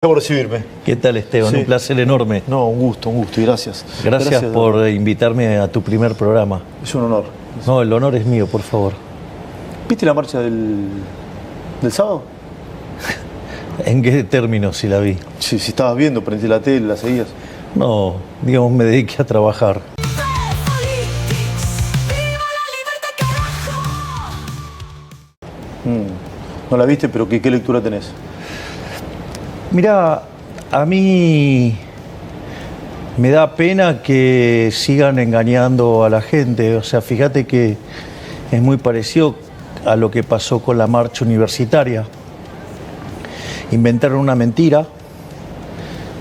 Por recibirme. ¿Qué tal, Esteban? Sí. Un placer enorme. No, un gusto y gracias. Gracias por invitarme a tu primer programa. Es un honor. No, el honor es mío, por favor. ¿Viste la marcha del sábado? ¿En qué términos si la vi? Sí, si estabas viendo, prendiste la tele, la seguías. No, digamos, me dediqué a trabajar. No la viste, pero ¿qué lectura tenés? Mirá, a mí me da pena que sigan engañando a la gente. O sea, fíjate que es muy parecido a lo que pasó con la marcha universitaria. Inventaron una mentira.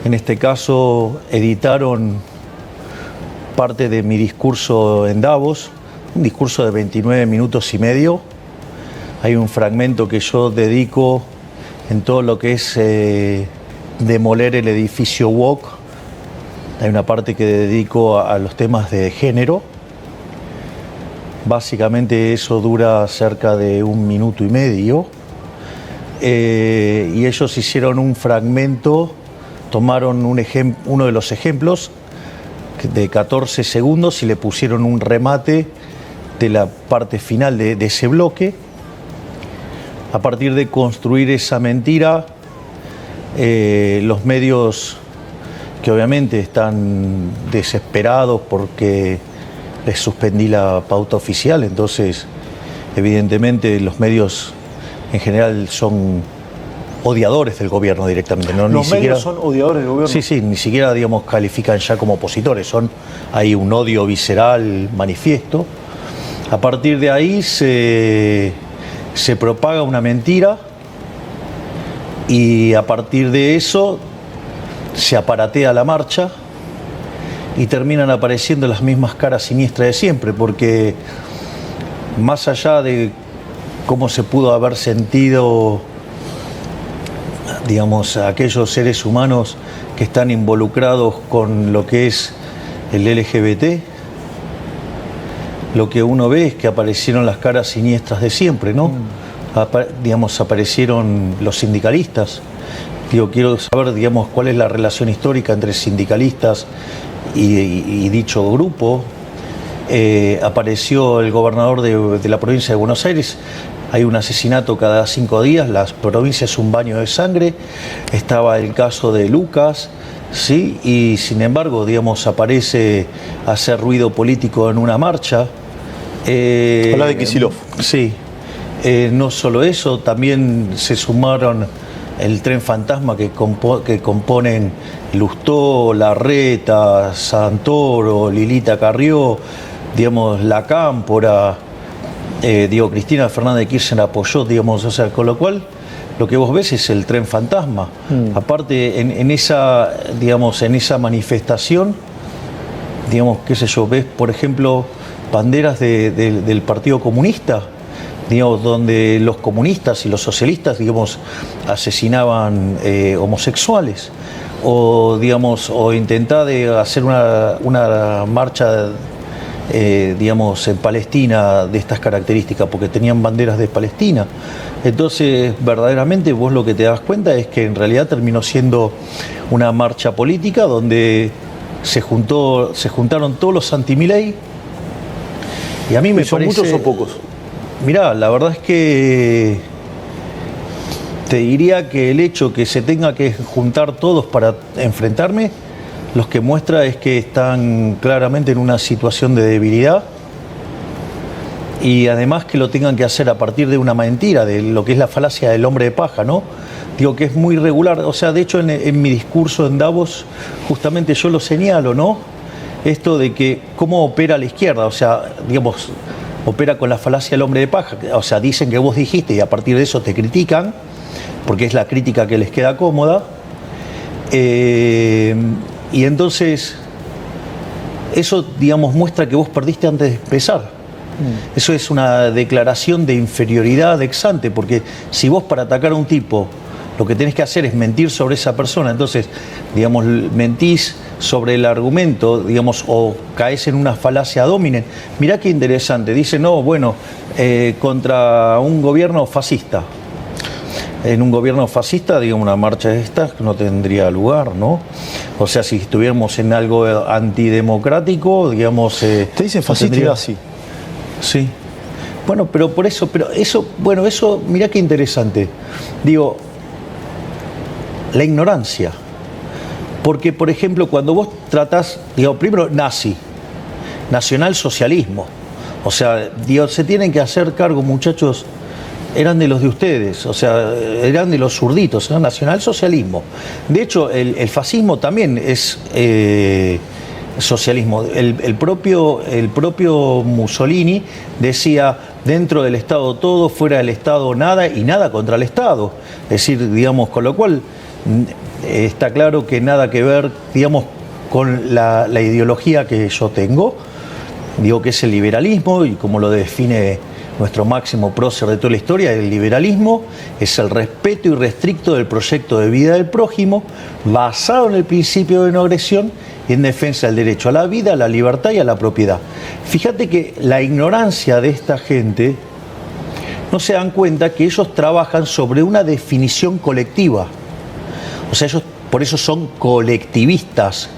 En este caso, editaron parte de mi discurso en Davos, un discurso de 29 minutos y medio. Hay un fragmento que yo dedico en todo lo que es demoler el edificio woke. Hay una parte que dedico a los temas de género. Básicamente eso dura cerca de 1 minuto y medio. Y ellos hicieron un fragmento, tomaron uno de los ejemplos de 14 segundos y le pusieron un remate de la parte final de ese bloque. A partir de construir esa mentira, los medios que obviamente están desesperados porque les suspendí la pauta oficial, entonces evidentemente los medios en general son odiadores del gobierno directamente. ¿No? ¿Los medios son odiadores del gobierno? Sí, ni siquiera, digamos, califican ya como opositores, hay un odio visceral manifiesto. A partir de ahí se propaga una mentira y a partir de eso se aparatea la marcha y terminan apareciendo las mismas caras siniestras de siempre, porque más allá de cómo se pudo haber sentido, digamos, aquellos seres humanos que están involucrados con lo que es el LGBT, lo que uno ve es que aparecieron las caras siniestras de siempre, ¿no? Digamos, aparecieron los sindicalistas. Quiero saber, digamos, cuál es la relación histórica entre sindicalistas y dicho grupo. Apareció el gobernador de la provincia de Buenos Aires. Hay un asesinato cada 5 días, la provincia es un baño de sangre. Estaba el caso de Lucas, ¿sí? Y sin embargo, digamos, aparece a hacer ruido político en una marcha. Habla de Kicillof. Sí. No solo eso, también se sumaron el tren fantasma que componen Lustó, Larreta, Santoro, Lilita Carrió, digamos, La Cámpora, Cristina Fernández de Kirchner apoyó, digamos, o sea, con lo cual lo que vos ves es el tren fantasma. Aparte, en esa manifestación, digamos, qué sé yo, ves, por ejemplo, banderas del Partido Comunista, digamos, donde los comunistas y los socialistas, digamos, asesinaban homosexuales, o intentaba hacer una marcha, digamos, en Palestina de estas características, porque tenían banderas de Palestina. Entonces, verdaderamente, vos lo que te das cuenta es que en realidad terminó siendo una marcha política donde se juntaron todos los anti-Milei. Y a mí me ¿Son parece... muchos o pocos? Mirá, la verdad es que te diría que el hecho que se tenga que juntar todos para enfrentarme, lo que muestra es que están claramente en una situación de debilidad y además que lo tengan que hacer a partir de una mentira, de lo que es la falacia del hombre de paja, ¿no? Digo que es muy irregular, o sea, de hecho en mi discurso en Davos justamente yo lo señalo, ¿no? Esto de que cómo opera la izquierda, o sea, digamos, opera con la falacia del hombre de paja, o sea, dicen que vos dijiste y a partir de eso te critican, porque es la crítica que les queda cómoda, y entonces eso, digamos, muestra que vos perdiste antes de empezar. Eso es una declaración de inferioridad ex ante, porque si vos para atacar a un tipo lo que tenés que hacer es mentir sobre esa persona, entonces, digamos, mentís sobre el argumento, digamos, o caes en una falacia dominen. Mirá qué interesante, dice, no, bueno, contra un gobierno fascista. en un gobierno fascista, digamos, una marcha de estas no tendría lugar, ¿no? O sea, si estuviéramos en algo antidemocrático, digamos... Te dicen fascista y nazi. Sí. Bueno, pero por eso, bueno, eso, mirá qué interesante. Digo, la ignorancia. Porque, por ejemplo, cuando vos tratás, digo, primero nazi, nacionalsocialismo. O sea, digo, se tienen que hacer cargo, muchachos, eran de los de ustedes, o sea, eran de los zurditos, era nacionalsocialismo. De hecho, el fascismo también es socialismo. El propio Mussolini decía, dentro del Estado todo, fuera del Estado nada, y nada contra el Estado. Es decir, digamos, con lo cual está claro que nada que ver, digamos, con la ideología que yo tengo, digo que es el liberalismo, y como lo define nuestro máximo prócer de toda la historia, el liberalismo es el respeto irrestricto del proyecto de vida del prójimo, basado en el principio de no agresión y en defensa del derecho a la vida, a la libertad y a la propiedad. Fíjate que la ignorancia de esta gente no se dan cuenta que ellos trabajan sobre una definición colectiva. O sea, ellos por eso son colectivistas.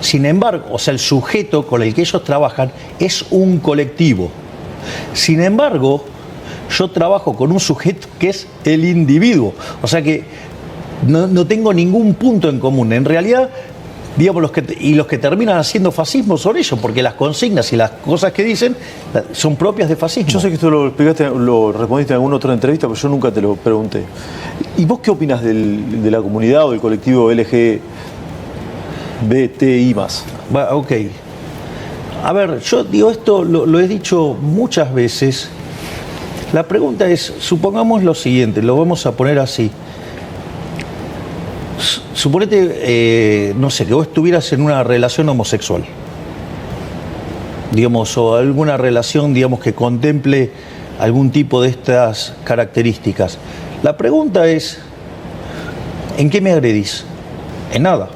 Sin embargo, o sea, el sujeto con el que ellos trabajan es un colectivo. Sin embargo, yo trabajo con un sujeto que es el individuo. O sea que no tengo ningún punto en común. En realidad, digamos, los que terminan haciendo fascismo son ellos, porque las consignas y las cosas que dicen son propias de fascismo. Yo sé que esto lo explicaste, lo respondiste en alguna otra entrevista, pero yo nunca te lo pregunté. ¿Y vos qué opinas de la comunidad o del colectivo LGBTI+? Ok. A ver, yo digo esto, lo he dicho muchas veces. La pregunta es, supongamos lo siguiente, lo vamos a poner así. Suponete, no sé, que vos estuvieras en una relación homosexual, digamos, o alguna relación, digamos, que contemple algún tipo de estas características. La pregunta es, ¿en qué me agredís? En nada.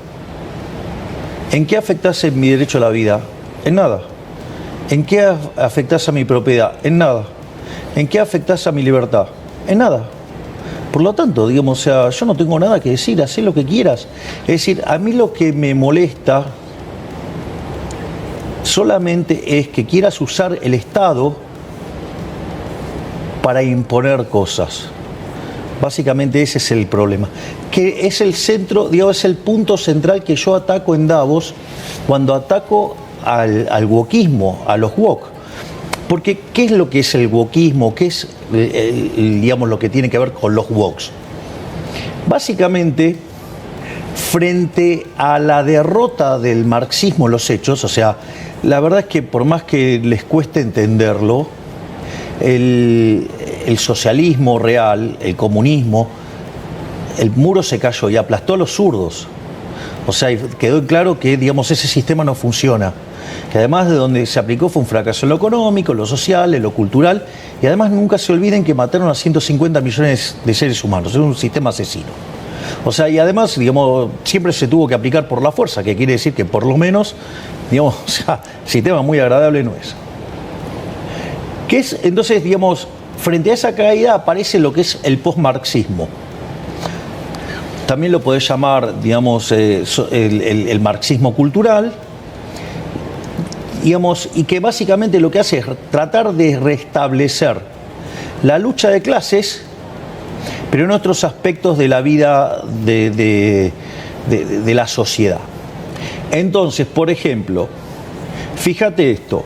¿En qué afectás en mi derecho a la vida? En nada. ¿En qué afectás a mi propiedad? En nada. ¿En qué afectás a mi libertad? En nada. Por lo tanto, digamos, o sea, yo no tengo nada que decir, haz lo que quieras. Es decir, a mí lo que me molesta solamente es que quieras usar el Estado para imponer cosas. Básicamente ese es el problema. Que es el centro, digamos, es el punto central que yo ataco en Davos cuando ataco al wokismo, a los woke. Porque, ¿qué es lo que es el wokismo? ¿Qué es, digamos, lo que tiene que ver con los wokes? Básicamente, frente a la derrota del marxismo en los hechos, o sea, la verdad es que por más que les cueste entenderlo, el socialismo real, el comunismo, el muro se cayó y aplastó a los zurdos. O sea, quedó claro que, digamos, ese sistema no funciona. Que además de donde se aplicó fue un fracaso en lo económico, en lo social, en lo cultural, y además nunca se olviden que mataron a 150 millones de seres humanos. Es un sistema asesino. O sea, y además, digamos, siempre se tuvo que aplicar por la fuerza, que quiere decir que por lo menos, digamos, o sea, sistema muy agradable no es. ¿Qué es? Entonces, digamos, frente a esa caída aparece lo que es el postmarxismo. También lo podés llamar, digamos, el marxismo cultural, digamos, y que básicamente lo que hace es tratar de restablecer la lucha de clases, pero en otros aspectos de la vida de la sociedad. Entonces, por ejemplo, fíjate esto,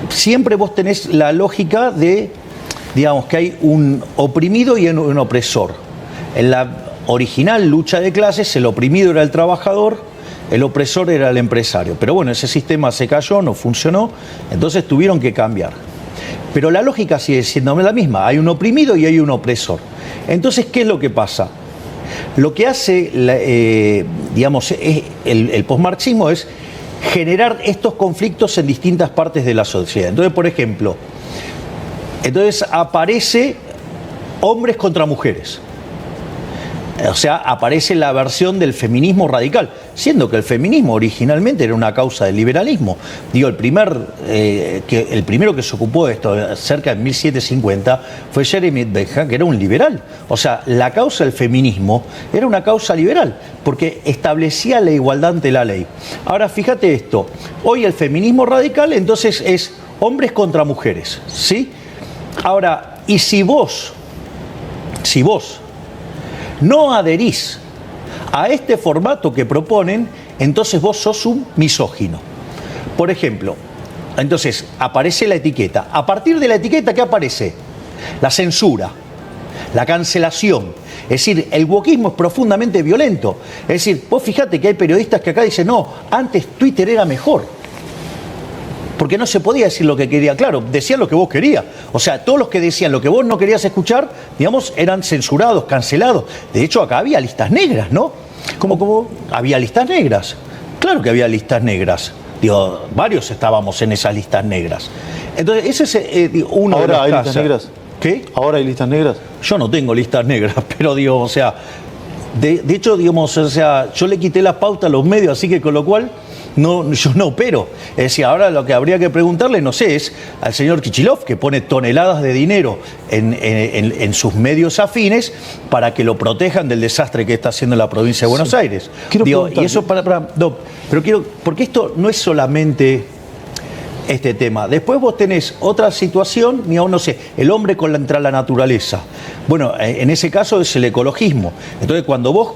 siempre vos tenés la lógica de, digamos, que hay un oprimido y un opresor. En la original lucha de clases, el oprimido era el trabajador, el opresor era el empresario. Pero bueno, ese sistema se cayó, no funcionó, entonces tuvieron que cambiar. Pero la lógica sigue siendo la misma, hay un oprimido y hay un opresor. Entonces, ¿qué es lo que pasa? Lo que hace, digamos, el posmarxismo es generar estos conflictos en distintas partes de la sociedad. Entonces, por ejemplo, aparece hombres contra mujeres. O sea, aparece la versión del feminismo radical, siendo que el feminismo originalmente era una causa del liberalismo. Digo, el primero que se ocupó de esto, cerca de 1750, fue Jeremy Bentham, que era un liberal. O sea, la causa del feminismo era una causa liberal, porque establecía la igualdad ante la ley. Ahora, fíjate esto, hoy el feminismo radical entonces es hombres contra mujeres, ¿sí? Ahora, y si vos no adherís a este formato que proponen, entonces vos sos un misógino. Por ejemplo, entonces aparece la etiqueta. A partir de la etiqueta, ¿qué aparece? La censura, la cancelación. Es decir, el wokismo es profundamente violento. Es decir, vos fijate que hay periodistas que acá dicen, no, antes Twitter era mejor. Porque no se podía decir lo que quería. Claro, decían lo que vos querías. O sea, todos los que decían lo que vos no querías escuchar, digamos, eran censurados, cancelados. De hecho, acá había listas negras, ¿no? ¿Cómo? Había listas negras. Claro que había listas negras. Digo, varios estábamos en esas listas negras. Entonces, ese es uno de los casos. ¿Ahora hay listas negras? ¿Qué? ¿Ahora hay listas negras? Yo no tengo listas negras, pero digo, o sea, de hecho, digamos, o sea, yo le quité la pauta a los medios, así que con lo cual yo no opero. Es decir, ahora lo que habría que preguntarle, no sé, es al señor Kichilov, que pone toneladas de dinero en sus medios afines para que lo protejan del desastre que está haciendo la provincia de Buenos Aires. Digo, y eso porque esto no es solamente este tema. Después vos tenés otra situación, digamos, no sé, el hombre contra la naturaleza. Bueno, en ese caso es el ecologismo. Entonces, cuando vos,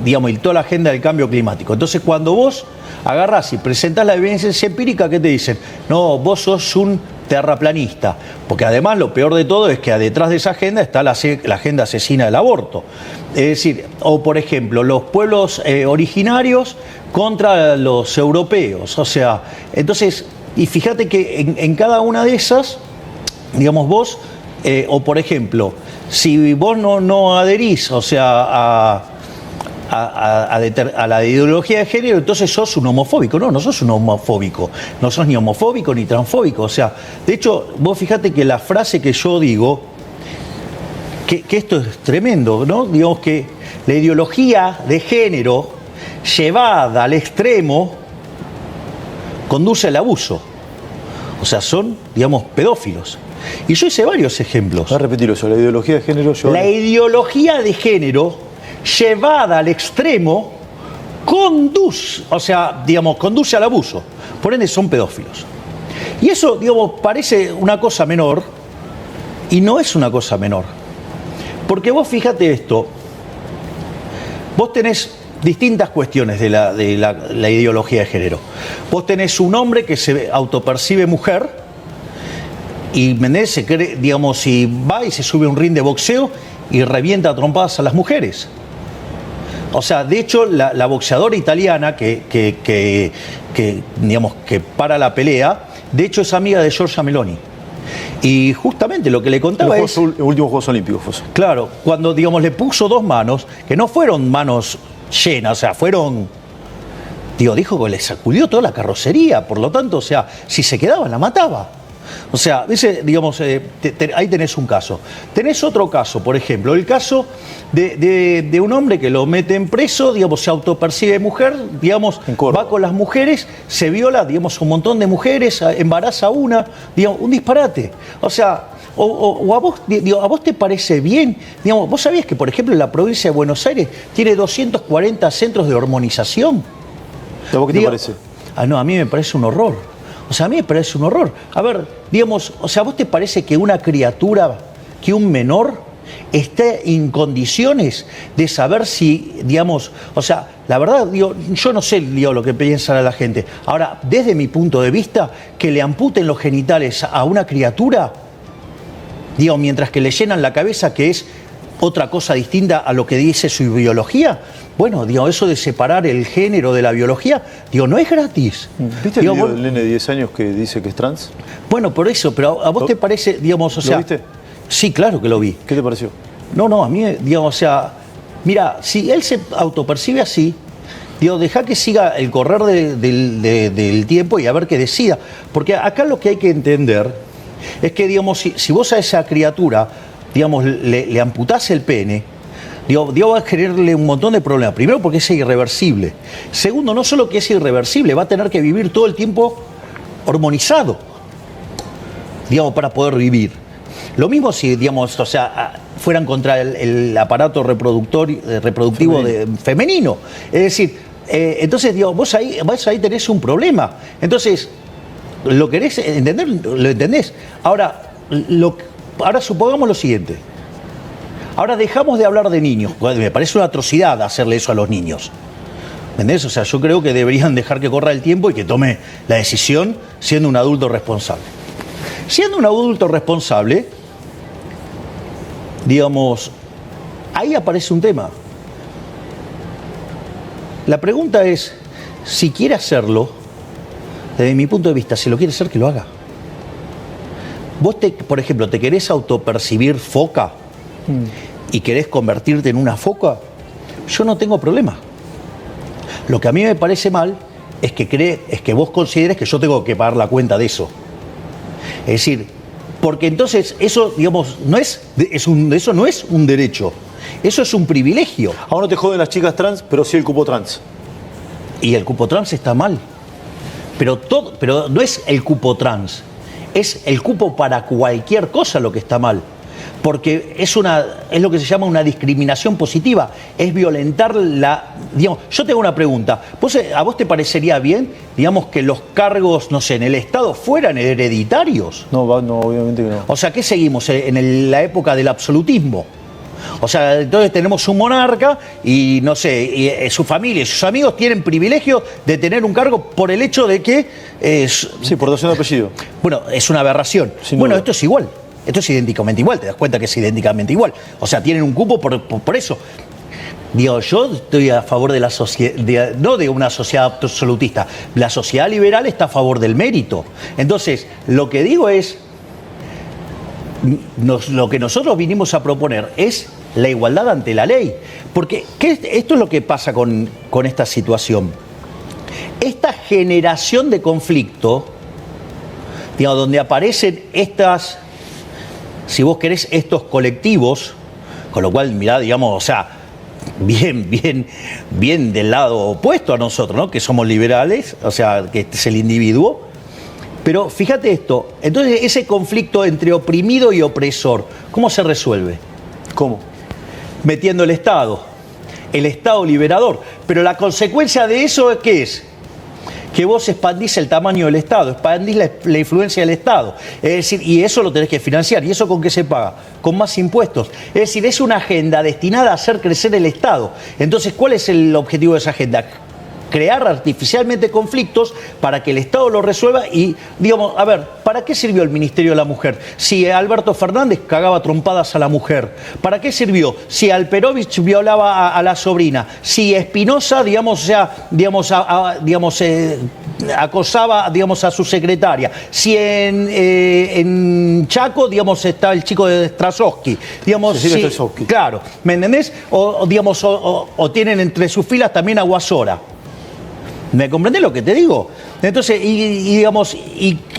digamos, y toda la agenda del cambio climático. Entonces, cuando vos agarrás y presentás la evidencia empírica, ¿qué te dicen? No, vos sos un terraplanista. Porque además lo peor de todo es que detrás de esa agenda está la agenda asesina del aborto. Es decir, o por ejemplo, los pueblos originarios contra los europeos. O sea, entonces, y fíjate que en cada una de esas, digamos, vos, o por ejemplo, si vos no adherís, o sea, a la ideología de género, entonces sos un homofóbico. No sos un homofóbico. No sos ni homofóbico ni transfóbico. O sea, de hecho, vos fíjate que la frase que yo digo, que esto es tremendo, ¿no? Digamos que la ideología de género llevada al extremo conduce al abuso. O sea, son, digamos, pedófilos. Y yo hice varios ejemplos. Voy a repetir eso, la ideología de género... La ideología de género llevada al extremo conduce al abuso. Por ende, son pedófilos. Y eso, digamos, parece una cosa menor, y no es una cosa menor. Porque vos fíjate esto, vos tenés distintas cuestiones de la ideología de género. Vos tenés un hombre que se autopercibe mujer y Menés se cree, digamos, y va y se sube a un ring de boxeo y revienta a trompadas a las mujeres. O sea, de hecho, la boxeadora italiana que para la pelea, de hecho es amiga de Giorgia Meloni. Y justamente lo que le contaba es... Los últimos Juegos Olímpicos fue eso. Claro, cuando, digamos, le puso dos manos, que no fueron manos llenas, o sea, fueron... dijo que le sacudió toda la carrocería, por lo tanto, o sea, si se quedaba, la mataba. O sea, digamos, ahí tenés un caso. Tenés otro caso, por ejemplo, el caso de un hombre que lo meten preso, digamos, se autopercibe mujer, digamos, va con las mujeres, se viola, digamos, un montón de mujeres, embaraza una, digamos, un disparate. O sea, a vos te parece bien, digamos, vos sabías que, por ejemplo, en la provincia de Buenos Aires tiene 240 centros de hormonización. ¿A vos qué te parece? No, a mí me parece un horror. O sea, a mí me parece un horror. A ver, digamos, o sea, ¿a vos te parece que una criatura, que un menor, esté en condiciones de saber si, digamos, o sea, la verdad, yo no sé, lo que piensa la gente. Ahora, desde mi punto de vista, que le amputen los genitales a una criatura, mientras que le llenan la cabeza, que es otra cosa distinta a lo que dice su biología, bueno, eso de separar el género de la biología, no es gratis. ¿Viste el video del nene de 10 años que dice que es trans? Bueno, por eso, pero ¿a vos te parece, digamos, o sea... ¿Lo viste? Sí, claro que lo vi. ¿Qué te pareció? No, a mí, digamos, o sea, mira, si él se autopercibe así, deja que siga el correr del tiempo y a ver qué decida. Porque acá lo que hay que entender es que, digamos, si vos a esa criatura, digamos, le amputás el pene, Digo, va a generarle un montón de problemas. Primero, porque es irreversible. Segundo, no solo que es irreversible, va a tener que vivir todo el tiempo hormonizado, digamos, para poder vivir. Lo mismo si, digamos, o sea, fueran contra el aparato reproductivo femenino. Es decir, entonces, digo, vos ahí tenés un problema. Entonces, ¿lo querés entender? ¿Lo entendés? Ahora supongamos lo siguiente. Ahora dejamos de hablar de niños. Me parece una atrocidad hacerle eso a los niños. ¿Entendés? O sea, yo creo que deberían dejar que corra el tiempo y que tome la decisión siendo un adulto responsable. Siendo un adulto responsable, digamos, ahí aparece un tema. La pregunta es, si quiere hacerlo, desde mi punto de vista, si lo quiere hacer, que lo haga. Vos, por ejemplo, ¿te querés autopercibir foca y querés convertirte en una foca? Yo no tengo problema. Lo que a mí me parece mal es que vos consideres que yo tengo que pagar la cuenta de eso. Es decir, porque entonces eso, digamos, eso no es un derecho, eso es un privilegio. Ahora no te joden las chicas trans, pero sí el cupo trans. Y el cupo trans está mal. Pero no es el cupo trans, es el cupo para cualquier cosa lo que está mal. Porque es lo que se llama una discriminación positiva, es violentar digamos, yo tengo una pregunta, ¿a vos te parecería bien, digamos, que los cargos, no sé, en el Estado fueran hereditarios? No, obviamente que no. O sea, ¿qué seguimos en la época del absolutismo? O sea, entonces tenemos un monarca y, no sé, y su familia y sus amigos tienen privilegio de tener un cargo por el hecho de que... sí, por dotación de apellido. Bueno, es una aberración. Bueno, esto es igual. Esto es idénticamente igual, te das cuenta que es idénticamente igual. O sea, tienen un cupo por eso. Digo, yo estoy a favor de la sociedad, no de una sociedad absolutista. La sociedad liberal está a favor del mérito. Entonces, lo que digo es, lo que nosotros vinimos a proponer es la igualdad ante la ley. Porque esto es lo que pasa con esta situación. Esta generación de conflicto, digamos, donde aparecen estas... Si vos querés, estos colectivos, con lo cual, mirá, digamos, o sea, bien del lado opuesto a nosotros, ¿no? Que somos liberales, o sea, que es el individuo. Pero fíjate esto, entonces ese conflicto entre oprimido y opresor, ¿cómo se resuelve? ¿Cómo? Metiendo el Estado liberador. Pero la consecuencia de eso, ¿qué es? Que vos expandís el tamaño del Estado, expandís la influencia del Estado. Es decir, y eso lo tenés que financiar. ¿Y eso con qué se paga? Con más impuestos. Es decir, es una agenda destinada a hacer crecer el Estado. Entonces, ¿cuál es el objetivo de esa agenda? Crear artificialmente conflictos para que el Estado lo resuelva y, digamos, a ver, ¿para qué sirvió el Ministerio de la Mujer? Si Alberto Fernández cagaba trompadas a la mujer, ¿para qué sirvió? Si Alperovich violaba a la sobrina, si Espinosa, digamos, o sea, acosaba, digamos, a su secretaria, si en Chaco, digamos, está el chico de Strasowski, digamos, claro, ¿me entendés? Digamos, o tienen entre sus filas también a Guasora. ¿Me comprendés lo que te digo? Entonces, digamos,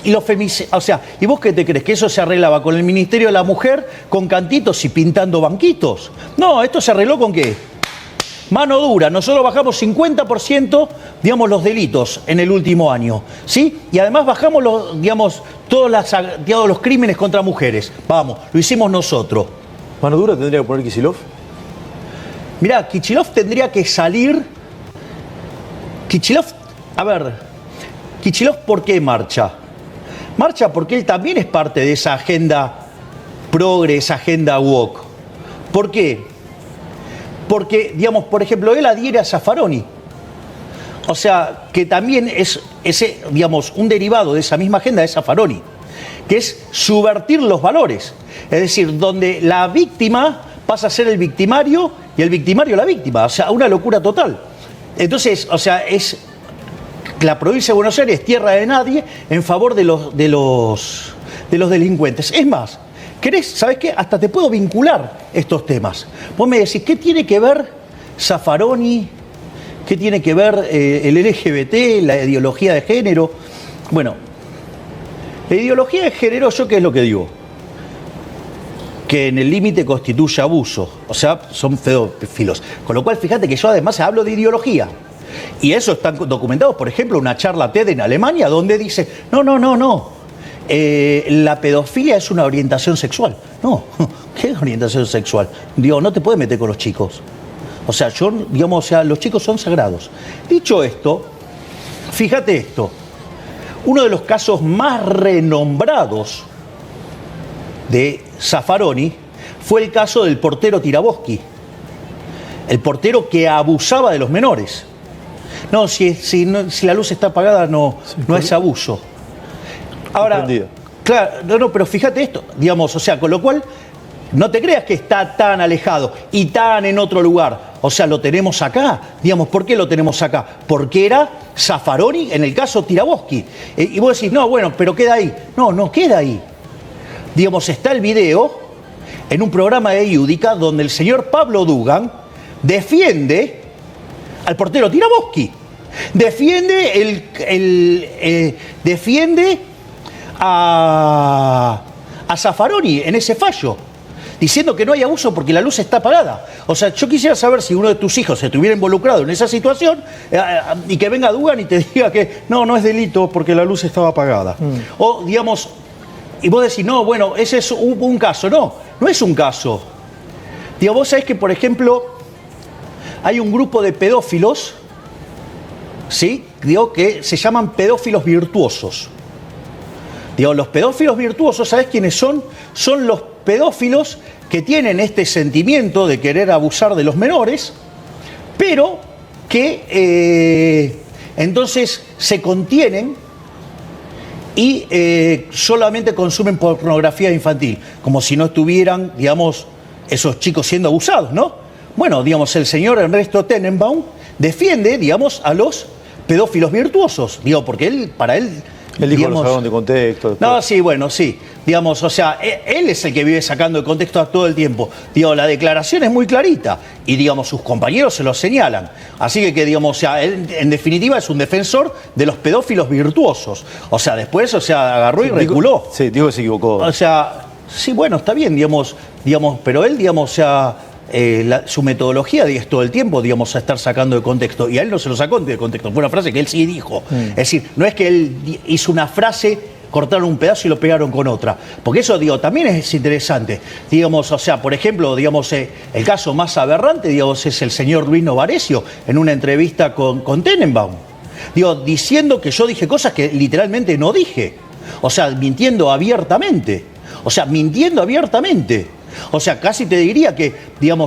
los femicidios, o sea, ¿y vos qué te crees? ¿Que eso se arreglaba con el Ministerio de la Mujer, con cantitos y pintando banquitos? No, esto se arregló ¿con qué? Mano dura. Nosotros bajamos 50%, digamos, los delitos en el último año, ¿sí? Y además bajamos todos los crímenes contra mujeres. Vamos, lo hicimos nosotros. ¿Mano dura tendría que poner Kicillof? Mirá, Kicillof tendría que salir... Kicillof, ¿por qué marcha? Marcha porque él también es parte de esa agenda progre, esa agenda woke. ¿Por qué? Porque, digamos, por ejemplo, él adhiere a Zaffaroni. O sea, que también es digamos, un derivado de esa misma agenda de Zaffaroni, que es subvertir los valores. Es decir, donde la víctima pasa a ser el victimario y el victimario la víctima. O sea, una locura total. Entonces, o sea, la provincia de Buenos Aires es tierra de nadie en favor de los delincuentes. Es más, ¿sabés qué? Hasta te puedo vincular estos temas. Vos me decís, ¿qué tiene que ver Zaffaroni? ¿Qué tiene que ver el LGBT, la ideología de género? Bueno, la ideología de género, ¿yo qué es lo que digo? que en el límite constituye abuso, o sea, son pedófilos. Con lo cual, fíjate que yo además hablo de ideología. Y eso está documentado, por ejemplo, una charla TED en Alemania donde dice, no, la pedofilia es una orientación sexual. No, ¿qué orientación sexual? Digo, no te puedes meter con los chicos. O sea, los chicos son sagrados. Dicho esto, fíjate esto, uno de los casos más renombrados de Zaffaroni fue el caso del portero Tiraboschi, el portero que abusaba de los menores. No, si la luz está apagada no es abuso. Ahora, claro, pero fíjate esto, o sea, con lo cual no te creas que está tan alejado y tan en otro lugar. O sea, lo tenemos acá. ¿Por qué lo tenemos acá? Porque era Zaffaroni en el caso Tiraboschi. Y vos decís, no, bueno, pero queda ahí. No queda ahí. Está el video en un programa de Iudica donde el señor Pablo Dugan defiende al portero Tiraboschi. Defiende a Zaffaroni en ese fallo, diciendo que no hay abuso porque la luz está apagada. O sea, yo quisiera saber si uno de tus hijos se estuviera involucrado en esa situación y que venga Dugan y te diga que no es delito porque la luz estaba apagada. O, y vos decís, no, bueno, ese es un caso. No es un caso. Vos sabés que, por ejemplo, hay un grupo de pedófilos, ¿sí? Que se llaman pedófilos virtuosos. Los pedófilos virtuosos, ¿sabés quiénes son? Son los pedófilos que tienen este sentimiento de querer abusar de los menores, pero que entonces se contienen y solamente consumen pornografía infantil, como si no estuvieran, esos chicos siendo abusados, ¿no? Bueno, el señor Ernesto Tenenbaum defiende, a los pedófilos virtuosos, porque para él... Él dijo que lo sacaron de contexto. Después. No, sí, bueno, sí. O sea, él es el que vive sacando de contexto todo el tiempo. La declaración es muy clarita y, sus compañeros se lo señalan. Así que o sea, él, en definitiva, es un defensor de los pedófilos virtuosos. O sea, después, agarró y reculó. Digo que se equivocó. O sea, sí, bueno, está bien, pero él, o sea... su metodología es todo el tiempo, a estar sacando de contexto. Y a él no se lo sacó de contexto, fue una frase que él sí dijo. Es decir, no es que él hizo una frase, cortaron un pedazo y lo pegaron con otra. Porque eso, también es interesante. O sea, por ejemplo, el caso más aberrante, es el señor Luis Novarecio, en una entrevista con Tenenbaum. Diciendo que yo dije cosas que literalmente no dije. O sea, mintiendo abiertamente. O sea, casi te diría que,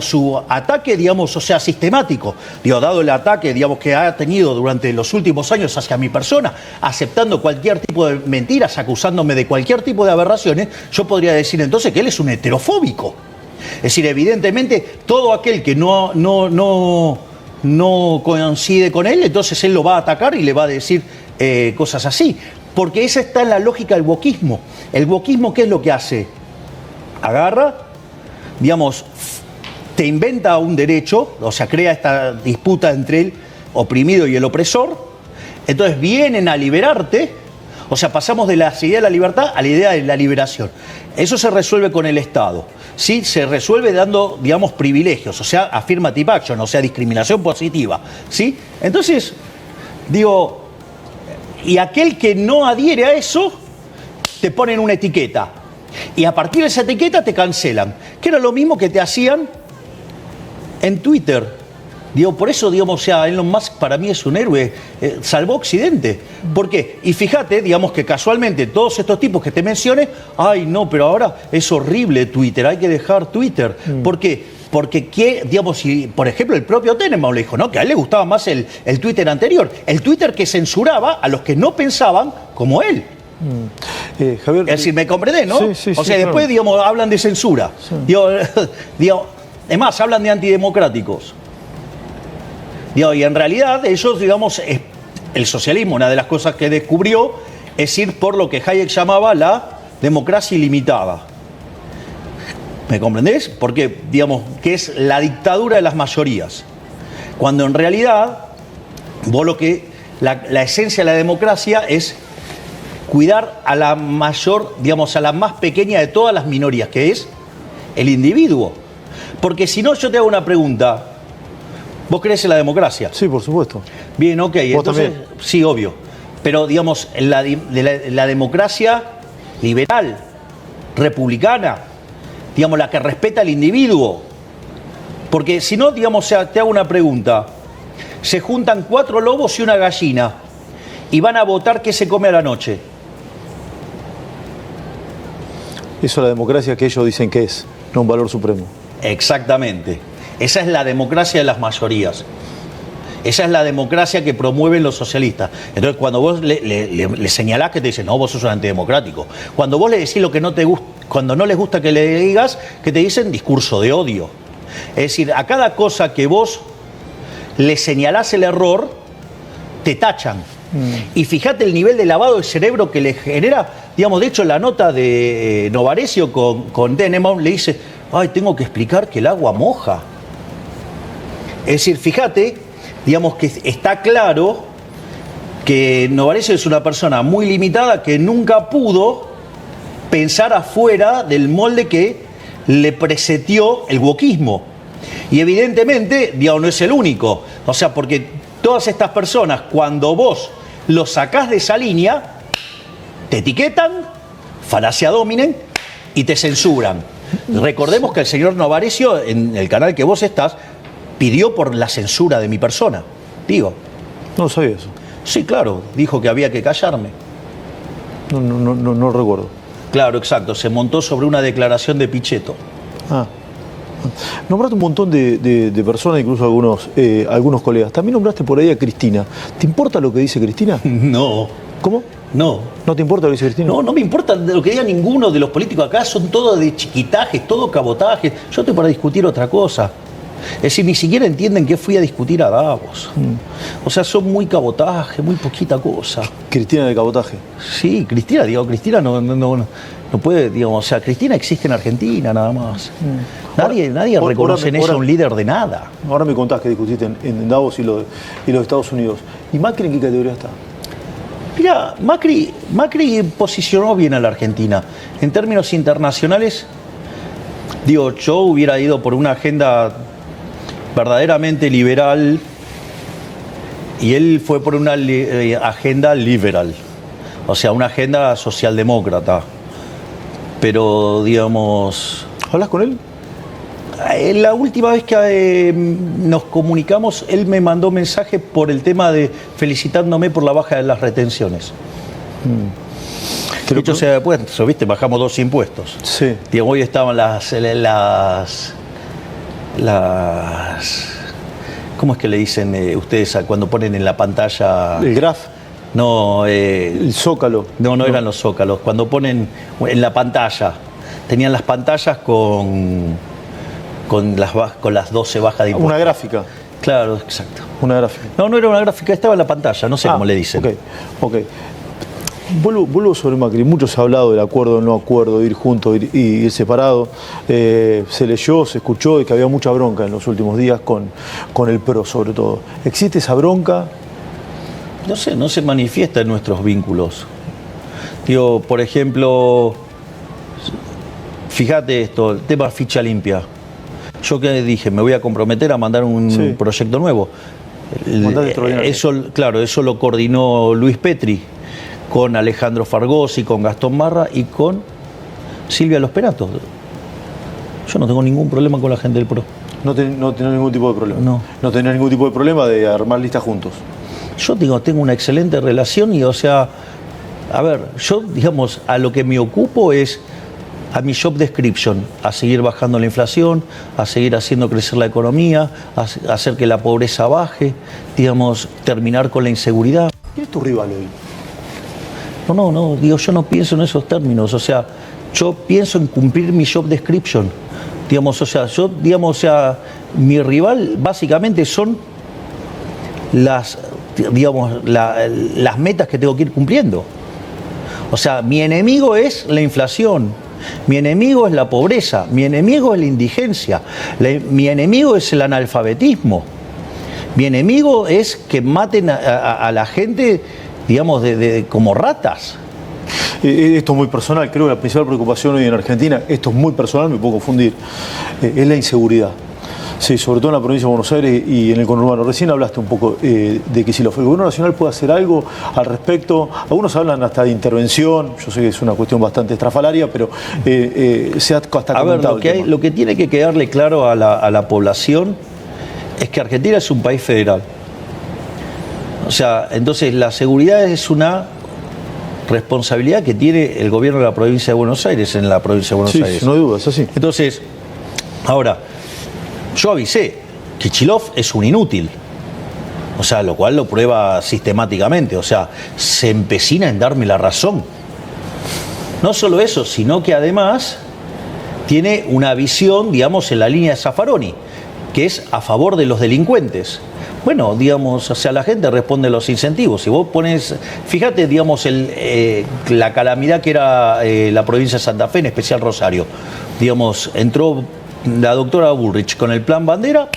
su ataque, o sea, sistemático, dado el ataque, que ha tenido durante los últimos años hacia mi persona, aceptando cualquier tipo de mentiras, acusándome de cualquier tipo de aberraciones, yo podría decir entonces que él es un heterofóbico. Es decir, evidentemente, todo aquel que no coincide con él, entonces él lo va a atacar y le va a decir cosas así. Porque esa está en la lógica del wokismo. El wokismo, ¿qué es lo que hace? Agarra, te inventa un derecho, o sea, crea esta disputa entre el oprimido y el opresor, entonces vienen a liberarte, o sea, pasamos de la idea de la libertad a la idea de la liberación. Eso se resuelve con el Estado, ¿sí? Se resuelve dando, privilegios, o sea, affirmative action, o sea, discriminación positiva, ¿sí? Entonces, y aquel que no adhiere a eso, te ponen una etiqueta. Y a partir de esa etiqueta te cancelan. Que era lo mismo que te hacían en Twitter. Por eso, o sea, Elon Musk para mí es un héroe. Salvó Occidente. ¿Por qué? Y fíjate, que casualmente todos estos tipos que te mencioné, ay, no, pero ahora es horrible Twitter, hay que dejar Twitter. ¿Por qué? Porque, si, por ejemplo, el propio Tenenbaum le dijo, ¿no? Que a él le gustaba más el Twitter anterior. El Twitter que censuraba a los que no pensaban como él. Javier, es decir, ¿me comprendés, no? Sí, o sea, después, hablan de censura. Sí. Es más, hablan de antidemocráticos. Y en realidad, ellos, el socialismo, una de las cosas que descubrió es ir por lo que Hayek llamaba la democracia ilimitada. ¿Me comprendés? Porque, que es la dictadura de las mayorías. Cuando en realidad, la esencia de la democracia es cuidar a la mayor, a la más pequeña de todas las minorías, que es el individuo. Porque si no, yo te hago una pregunta. ¿Vos crees en la democracia? Sí, por supuesto. Bien, ok. ¿Vos Entonces, también? sí, obvio. Pero, digamos, la democracia liberal, republicana, digamos, la que respeta al individuo. Porque si no, digamos, o sea, te hago una pregunta. Se juntan 4 lobos y una gallina y van a votar qué se come a la noche. Eso es la democracia que ellos dicen que es, no un valor supremo. Exactamente. Esa es la democracia de las mayorías. Esa es la democracia que promueven los socialistas. Entonces, cuando vos le señalás que te dicen, no, vos sos un antidemocrático. Cuando vos le decís lo que no te gusta, cuando no les gusta que le digas, que te dicen discurso de odio. Es decir, a cada cosa que vos le señalás el error, te tachan. Y fíjate el nivel de lavado de cerebro que le genera. Digamos, de hecho, la nota de Novarecio con Denneman le dice, ay, tengo que explicar que el agua moja. Es decir, fíjate, digamos que está claro que Novarecio es una persona muy limitada que nunca pudo pensar afuera del molde que le preseteó el wokismo. Y evidentemente, digamos, no es el único. O sea, porque todas estas personas, cuando vos los sacás de esa línea, te etiquetan, falacia dominen y te censuran. Recordemos que el señor Novarecio, en el canal que vos estás, pidió por la censura de mi persona. Digo. No sabía eso. Sí, claro, dijo que había que callarme. No recuerdo. Claro, exacto, se montó sobre una declaración de Pichetto. Ah. Nombraste un montón de personas, incluso algunos colegas. También nombraste por ahí a Cristina. ¿Te importa lo que dice Cristina? No. ¿Cómo? No. ¿No te importa lo que dice Cristina? No, no me importa lo que diga ninguno de los políticos acá, son todos de chiquitajes, todo cabotaje. Yo estoy para discutir otra cosa. Es decir, ni siquiera entienden que fui a discutir a Davos. O sea, son muy cabotaje, muy poquita cosa. Cristina de cabotaje. Sí, Cristina, digo, Cristina no puede, digamos, o sea, Cristina existe en Argentina nada más. Nadie reconoce en ella un líder de nada. Ahora me contás que discutiste en Davos y los Estados Unidos. ¿Y Macri en qué categoría está? Mira, Macri posicionó bien a la Argentina. En términos internacionales, digo, yo hubiera ido por una agenda verdaderamente liberal y él fue por una agenda liberal, o sea, una agenda socialdemócrata. Pero, digamos... ¿Hablas con él? La última vez que nos comunicamos, él me mandó mensaje por el tema de felicitándome por la baja de las retenciones. De hecho, después, ¿viste? Bajamos 2 impuestos. Sí. Digamos, hoy estaban las ¿cómo es que le dicen ustedes cuando ponen en la pantalla? ¿El graph? No. ¿El zócalo? No eran los zócalos. Cuando ponen en la pantalla, tenían las pantallas con las 12 bajas de impuestos. Una gráfica. Claro, exacto. Una gráfica. No era una gráfica, estaba en la pantalla, no sé cómo le dicen. Ok. Vuelvo sobre Macri. Mucho se ha hablado del acuerdo, del no acuerdo, de ir juntos y ir separado. Se leyó, se escuchó de que había mucha bronca en los últimos días con el PRO, sobre todo. ¿Existe esa bronca? No sé, no se manifiesta en nuestros vínculos. Digo, por ejemplo, fíjate esto, el tema ficha limpia. Yo que dije, me voy a comprometer a mandar un proyecto nuevo. Eso lo coordinó Luis Petri con Alejandro Fargosi, con Gastón Marra y con Silvia Los Peratos. Yo no tengo ningún problema con la gente del PRO. No tenés ningún tipo de problema. No tenés ningún tipo de problema de armar listas juntos. Yo tengo una excelente relación y, o sea, a ver, yo, digamos, a lo que me ocupo es a mi job description, a seguir bajando la inflación, a seguir haciendo crecer la economía, a hacer que la pobreza baje, digamos, terminar con la inseguridad. ¿Quién es tu rival hoy? No, digo, yo no pienso en esos términos, o sea, yo pienso en cumplir mi job description, digamos, o sea, mi rival básicamente son las metas que tengo que ir cumpliendo. O sea, mi enemigo es la inflación, mi enemigo es la pobreza, mi enemigo es la indigencia, mi enemigo es el analfabetismo, mi enemigo es que maten a la gente, digamos, como ratas. Esto es muy personal, creo que la principal preocupación hoy en Argentina, esto es muy personal, me puedo confundir, es la inseguridad. Sí, sobre todo en la provincia de Buenos Aires y en el conurbano. Recién hablaste un poco de Kicillof. ¿El gobierno nacional puede hacer algo al respecto? Algunos hablan hasta de intervención, yo sé que es una cuestión bastante estrafalaria, pero se ha hasta comentado. A ver, lo que tiene que quedarle claro a la población es que Argentina es un país federal. O sea, entonces la seguridad es una responsabilidad que tiene el gobierno de la provincia de Buenos Aires en la provincia de Buenos Aires. Sí, no hay duda, es así. Entonces, ahora, yo avisé, Kicillof es un inútil. O sea, lo cual lo prueba sistemáticamente. O sea, se empecina en darme la razón. No solo eso, sino que además tiene una visión, digamos, en la línea de Zaffaroni, que es a favor de los delincuentes. Bueno, digamos, o sea, la gente responde a los incentivos. Si vos pones, fíjate, digamos, la calamidad que era la provincia de Santa Fe, en especial Rosario. Digamos, entró la doctora Bullrich con el plan Bandera.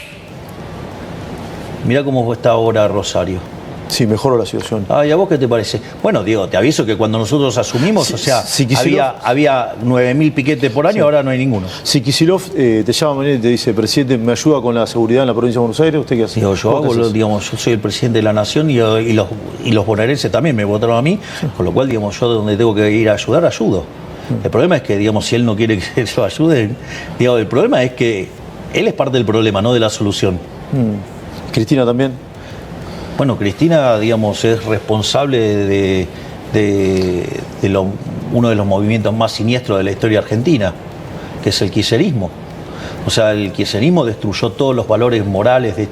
Mirá cómo está ahora Rosario. Sí, mejoró la situación. ¿Y a vos qué te parece? Bueno, Diego, te aviso que cuando nosotros asumimos, o sea, había 9.000 piquetes por año, ahora no hay ninguno. Si Kicillof te llama mañana y te dice, presidente, ¿me ayuda con la seguridad en la provincia de Buenos Aires? ¿Usted qué hace? Digo, yo soy el presidente de la nación y los bonaerenses también me votaron a mí, con lo cual, digamos, yo de donde tengo que ir a ayudar, ayudo. El problema es que, digamos, si él no quiere que lo ayuden, digamos, el problema es que él es parte del problema, no de la solución. ¿Cristina también? Bueno, Cristina, digamos, es responsable de uno de los movimientos más siniestros de la historia argentina, que es el kirchnerismo. O sea, el kirchnerismo destruyó todos los valores morales de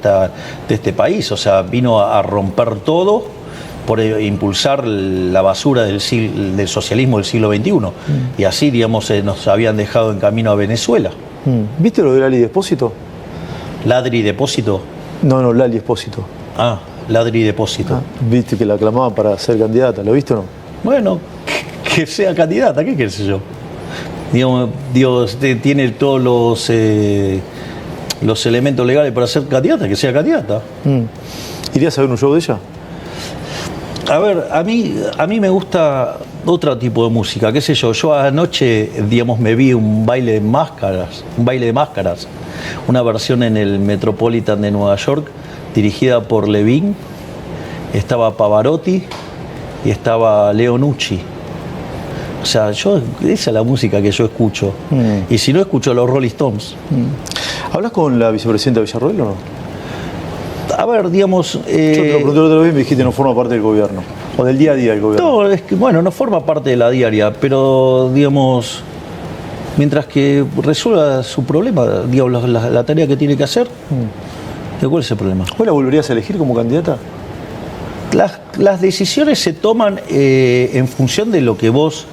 este país. O sea, vino a romper todo por impulsar la basura del socialismo del siglo XXI. Y así, digamos, nos habían dejado en camino a Venezuela. ¿Viste lo de Lali Depósito? ¿Ladri Depósito? No, Lali Espósito. Ladri Depósito. Viste que la aclamaban para ser candidata, ¿lo viste o no? Bueno, que sea candidata, ¿qué sé yo? Dios tiene todos los elementos legales para ser candidata, que sea candidata. ¿Irías a ver un show de ella? A ver, a mí me gusta otro tipo de música, qué sé yo. Yo anoche, digamos, me vi un baile de máscaras, una versión en el Metropolitan de Nueva York, dirigida por Levin. Estaba Pavarotti y estaba Leo Nucci. O sea, esa es la música que yo escucho. Y si no, escucho los Rolling Stones. ¿Hablas con la vicepresidenta Villarroel o no? A ver, digamos... Yo te lo pregunté la otra vez y me dijiste no forma parte del gobierno. O del día a día del gobierno. No, es que, bueno, no forma parte de la diaria, pero, digamos, mientras que resuelva su problema, digamos, la tarea que tiene que hacer, ¿cuál es el problema? ¿Vos la volverías a elegir como candidata? Las decisiones se toman en función de lo que vos...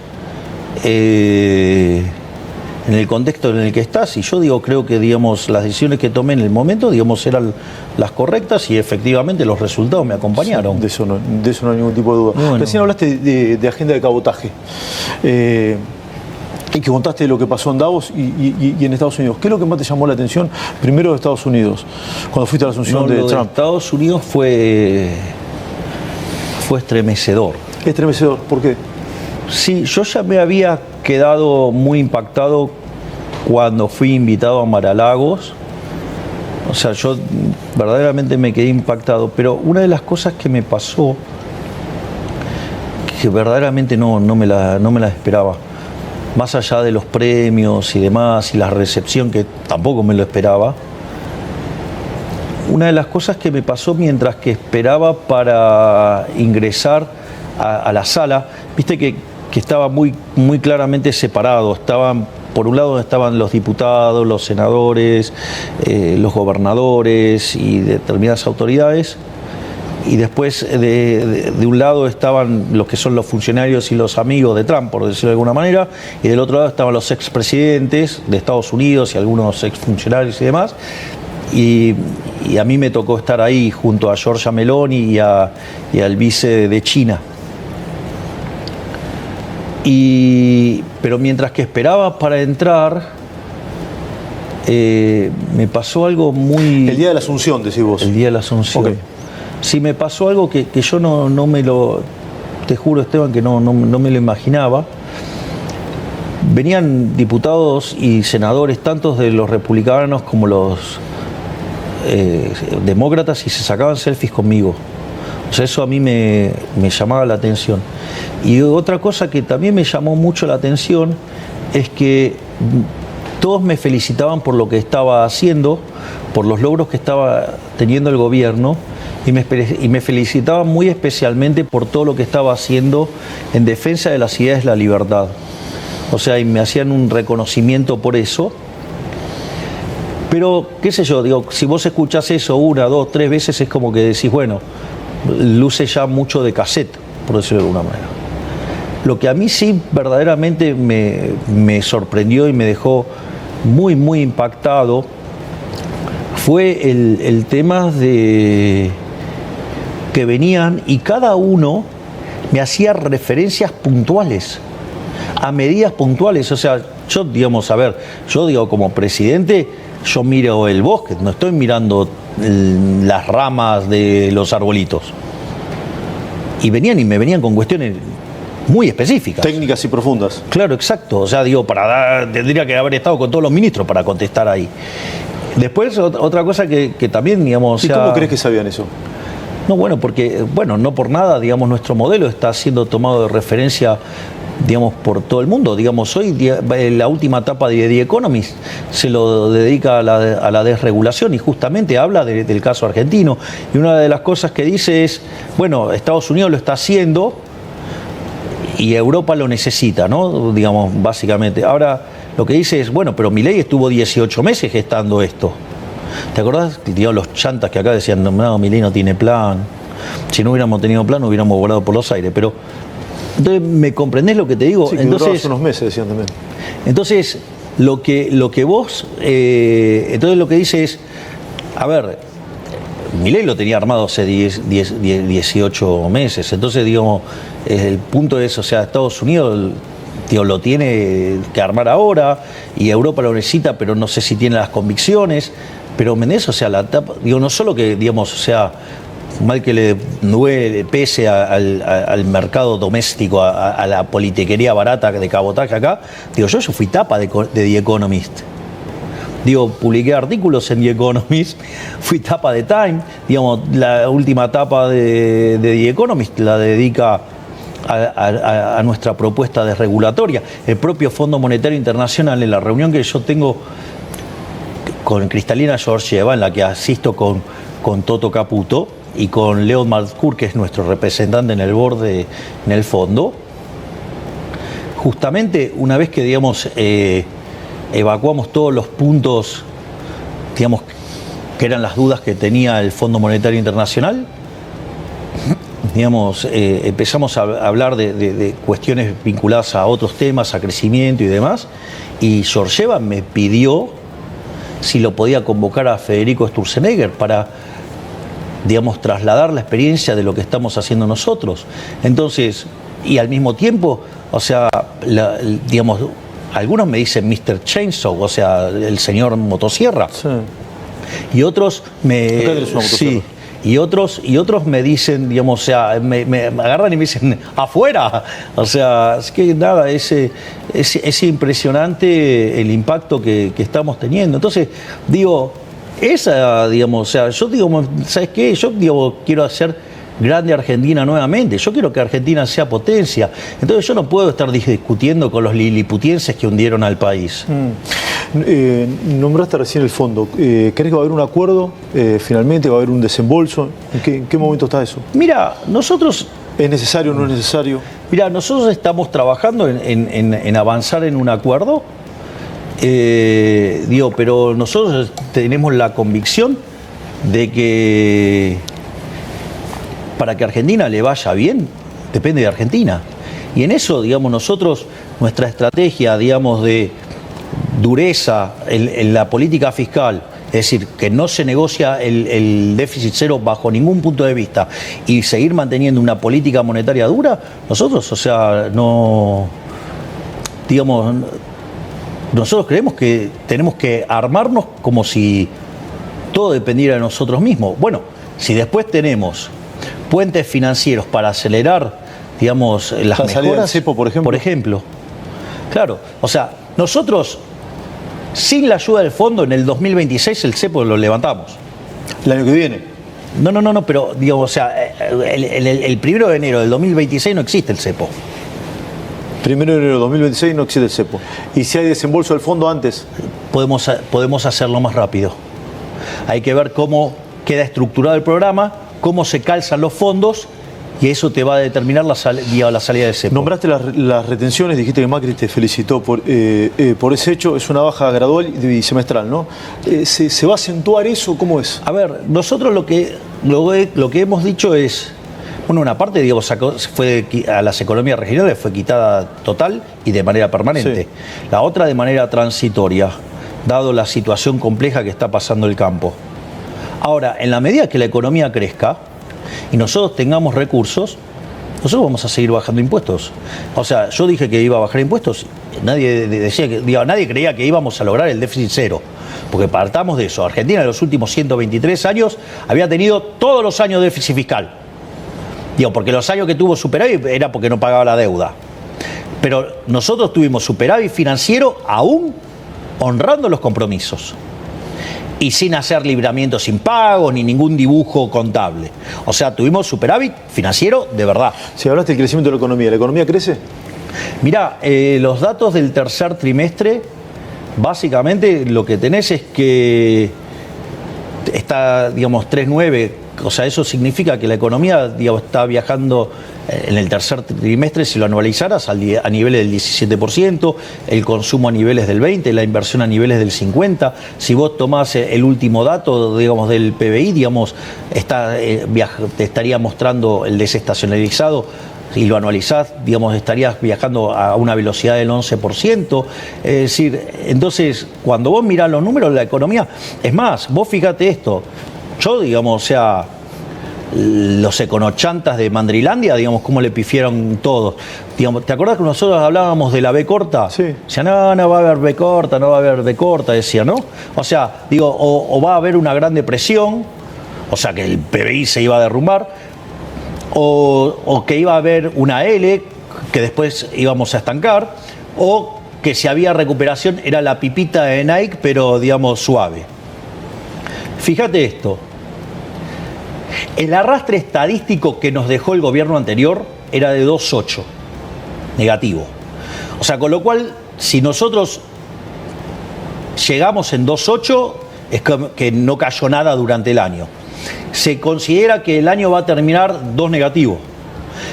en el contexto en el que estás, y yo creo que, digamos, las decisiones que tomé en el momento, digamos, eran las correctas y efectivamente los resultados me acompañaron. Sí, de eso no hay ningún tipo de duda. Bueno. Recién hablaste de agenda de cabotaje y que contaste de lo que pasó en Davos y en Estados Unidos. ¿Qué es lo que más te llamó la atención primero de Estados Unidos, cuando fuiste a la asunción de Trump? De Estados Unidos fue estremecedor. ¿Estremecedor? ¿Por qué? Sí, yo ya me había quedado muy impactado cuando fui invitado a Mar-a-Lagos. O sea, yo verdaderamente me quedé impactado, pero una de las cosas que me pasó, que verdaderamente no me la esperaba, más allá de los premios y demás, y la recepción que tampoco me lo esperaba, una de las cosas que me pasó mientras que esperaba para ingresar a la sala, viste que estaba muy claramente separado. Por un lado estaban los diputados, los senadores, los gobernadores y determinadas autoridades, y después de un lado estaban los que son los funcionarios y los amigos de Trump, por decirlo de alguna manera, y del otro lado estaban los expresidentes de Estados Unidos y algunos exfuncionarios y demás. Y a mí me tocó estar ahí junto a Giorgia Meloni y al vice de China. Pero mientras que esperaba para entrar, me pasó algo muy... El día de la Asunción, decís vos. El día de la Asunción. Okay. Sí, me pasó algo que yo no me lo... te juro, Esteban, que no me lo imaginaba. Venían diputados y senadores, tantos de los republicanos como los demócratas, y se sacaban selfies conmigo. O sea, eso a mí me llamaba la atención. Y otra cosa que también me llamó mucho la atención es que todos me felicitaban por lo que estaba haciendo, por los logros que estaba teniendo el gobierno, y me felicitaban muy especialmente por todo lo que estaba haciendo en defensa de las ideas de la libertad. O sea, y me hacían un reconocimiento por eso. Pero, qué sé yo, digo, si vos escuchás eso 1, 2, 3 veces, es como que decís, bueno, luce ya mucho de cassette, por decirlo de alguna manera. Lo que a mí sí verdaderamente me sorprendió y me dejó muy, muy impactado fue el tema de que venían y cada uno me hacía referencias puntuales, a medidas puntuales. O sea, yo, digamos, a ver, yo digo, como presidente, yo miro el bosque, no estoy mirando las ramas de los arbolitos. Y me venían con cuestiones muy específicas. Técnicas y profundas. Claro, exacto. O sea, digo, tendría que haber estado con todos los ministros para contestar ahí. Después, otra cosa que también, digamos... ¿Y cómo crees que sabían eso? No, bueno, porque, no por nada, digamos, nuestro modelo está siendo tomado de referencia, digamos, por todo el mundo. Digamos, hoy la última etapa de The Economist se lo dedica a la desregulación y justamente habla del caso argentino. Y una de las cosas que dice es, bueno, Estados Unidos lo está haciendo y Europa lo necesita, ¿no? Digamos, básicamente. Ahora, lo que dice es, bueno, pero Milei estuvo 18 meses gestando esto. ¿Te acordás? Digamos, los chantas que acá decían, no, Milei no tiene plan. Si no hubiéramos tenido plan, hubiéramos volado por los aires. Pero, entonces, ¿me comprendés lo que te digo? Sí, que entonces, unos meses, decían también. Entonces, lo que vos, entonces lo que dice es, a ver, Milei lo tenía armado hace 18 meses. Entonces, digamos, el punto es, o sea, Estados Unidos... lo tiene que armar ahora y Europa lo necesita, pero no sé si tiene las convicciones. Pero ¿me o sea, la etapa, digo, no solo que, digamos, o sea, mal que le duele, pese al mercado doméstico, a la politiquería barata de cabotaje acá, digo, yo fui tapa de The Economist. Digo, publiqué artículos en The Economist, fui tapa de Time, digamos, la última etapa de The Economist la dedica a nuestra propuesta desregulatoria. El propio Fondo Monetario Internacional, en la reunión que yo tengo con Kristalina Georgieva, en la que asisto con Toto Caputo y con Leon Malkour, que es nuestro representante en el board en el fondo, justamente una vez que, digamos, evacuamos todos los puntos, digamos, que eran las dudas que tenía el Fondo Monetario Internacional, digamos, empezamos a hablar de cuestiones vinculadas a otros temas, a crecimiento y demás, y Georgieva me pidió si lo podía convocar a Federico Sturzenegger para, digamos, trasladar la experiencia de lo que estamos haciendo nosotros. Entonces, y al mismo tiempo, o sea, digamos, algunos me dicen Mr. Chainsaw, o sea, el señor motosierra. Sí. Y otros me... Acá tenés una motosierra. Sí. Y otros me dicen, digamos, o sea, me agarran y me dicen, ¡afuera! O sea, es que nada, es impresionante el impacto que estamos teniendo. Entonces, digo, digamos, o sea, yo digo, ¿sabes qué? Yo digo, quiero hacer grande Argentina nuevamente. Yo quiero que Argentina sea potencia. Entonces yo no puedo estar discutiendo con los liliputienses que hundieron al país. Nombraste recién el fondo. ¿Crees que va a haber un acuerdo? ¿Finalmente va a haber un desembolso? ¿En qué momento está eso? Mira, nosotros... ¿Es necesario o no es necesario? Mira, nosotros estamos trabajando en avanzar en un acuerdo. Pero nosotros tenemos la convicción de que para que Argentina le vaya bien, depende de Argentina. Y en eso, digamos, nosotros, nuestra estrategia, digamos, de dureza en la política fiscal, es decir, que no se negocia el déficit cero bajo ningún punto de vista y seguir manteniendo una política monetaria dura, nosotros, o sea, no, digamos, nosotros creemos que tenemos que armarnos como si todo dependiera de nosotros mismos. Bueno, si después tenemos puentes financieros para acelerar, digamos, las La salida del mejoras. cepo, por ejemplo. Por ejemplo. Claro, o sea, nosotros, sin la ayuda del fondo, en el 2026 el cepo lo levantamos. El año que viene. No, pero, digamos, o sea, el 1 de enero del 2026 no existe el cepo. 1 de enero de 2026 no existe el cepo. Y si hay desembolso del fondo antes. Podemos hacerlo más rápido. Hay que ver cómo queda estructurado el programa, cómo se calzan los fondos, y eso te va a determinar la salida del cepo. Nombraste las retenciones, dijiste que Macri te felicitó por ese hecho. Es una baja gradual y semestral, ¿no? ¿Se va a acentuar eso? ¿Cómo es? A ver, nosotros lo que hemos dicho es, bueno, una parte, digamos, a las economías regionales fue quitada total y de manera permanente. Sí. La otra de manera transitoria, dado la situación compleja que está pasando el campo. Ahora, en la medida que la economía crezca y nosotros tengamos recursos, nosotros vamos a seguir bajando impuestos. O sea, yo dije que iba a bajar impuestos, nadie creía que íbamos a lograr el déficit cero, porque partamos de eso. Argentina en los últimos 123 años había tenido todos los años déficit fiscal. Porque los años que tuvo superávit era porque no pagaba la deuda. Pero nosotros tuvimos superávit financiero aún honrando los compromisos. Y sin hacer libramientos sin pago ni ningún dibujo contable. O sea, tuvimos superávit financiero de verdad. Si hablaste del crecimiento de la economía crece? Mirá, los datos del tercer trimestre, básicamente lo que tenés es que está, digamos, 3,9. O sea, eso significa que la economía, digamos, está viajando en el tercer trimestre, si lo anualizaras, a niveles del 17%, el consumo a niveles del 20%, la inversión a niveles del 50%. Si vos tomás el último dato, digamos, del PBI, digamos, te estaría mostrando el desestacionalizado, y lo anualizás, digamos, estarías viajando a una velocidad del 11%. Es decir, entonces, cuando vos mirás los números de la economía, es más, vos fíjate esto, yo, digamos, o sea, los econochantas de Mandrilandia, digamos, cómo le pifiaron todos. Digamos, ¿te acordás que nosotros hablábamos de la B corta? Sí. Decían, no va a haber B corta, no va a haber B corta, decía, ¿no? O sea, digo, o va a haber una gran depresión, o sea, que el PBI se iba a derrumbar, o que iba a haber una L, que después íbamos a estancar, o que si había recuperación era la pipita de Nike, pero, digamos, suave. Fíjate esto. El arrastre estadístico que nos dejó el gobierno anterior era de 2,8, negativo. O sea, con lo cual, si nosotros llegamos en 2,8, es que no cayó nada durante el año. Se considera que el año va a terminar 2 negativo.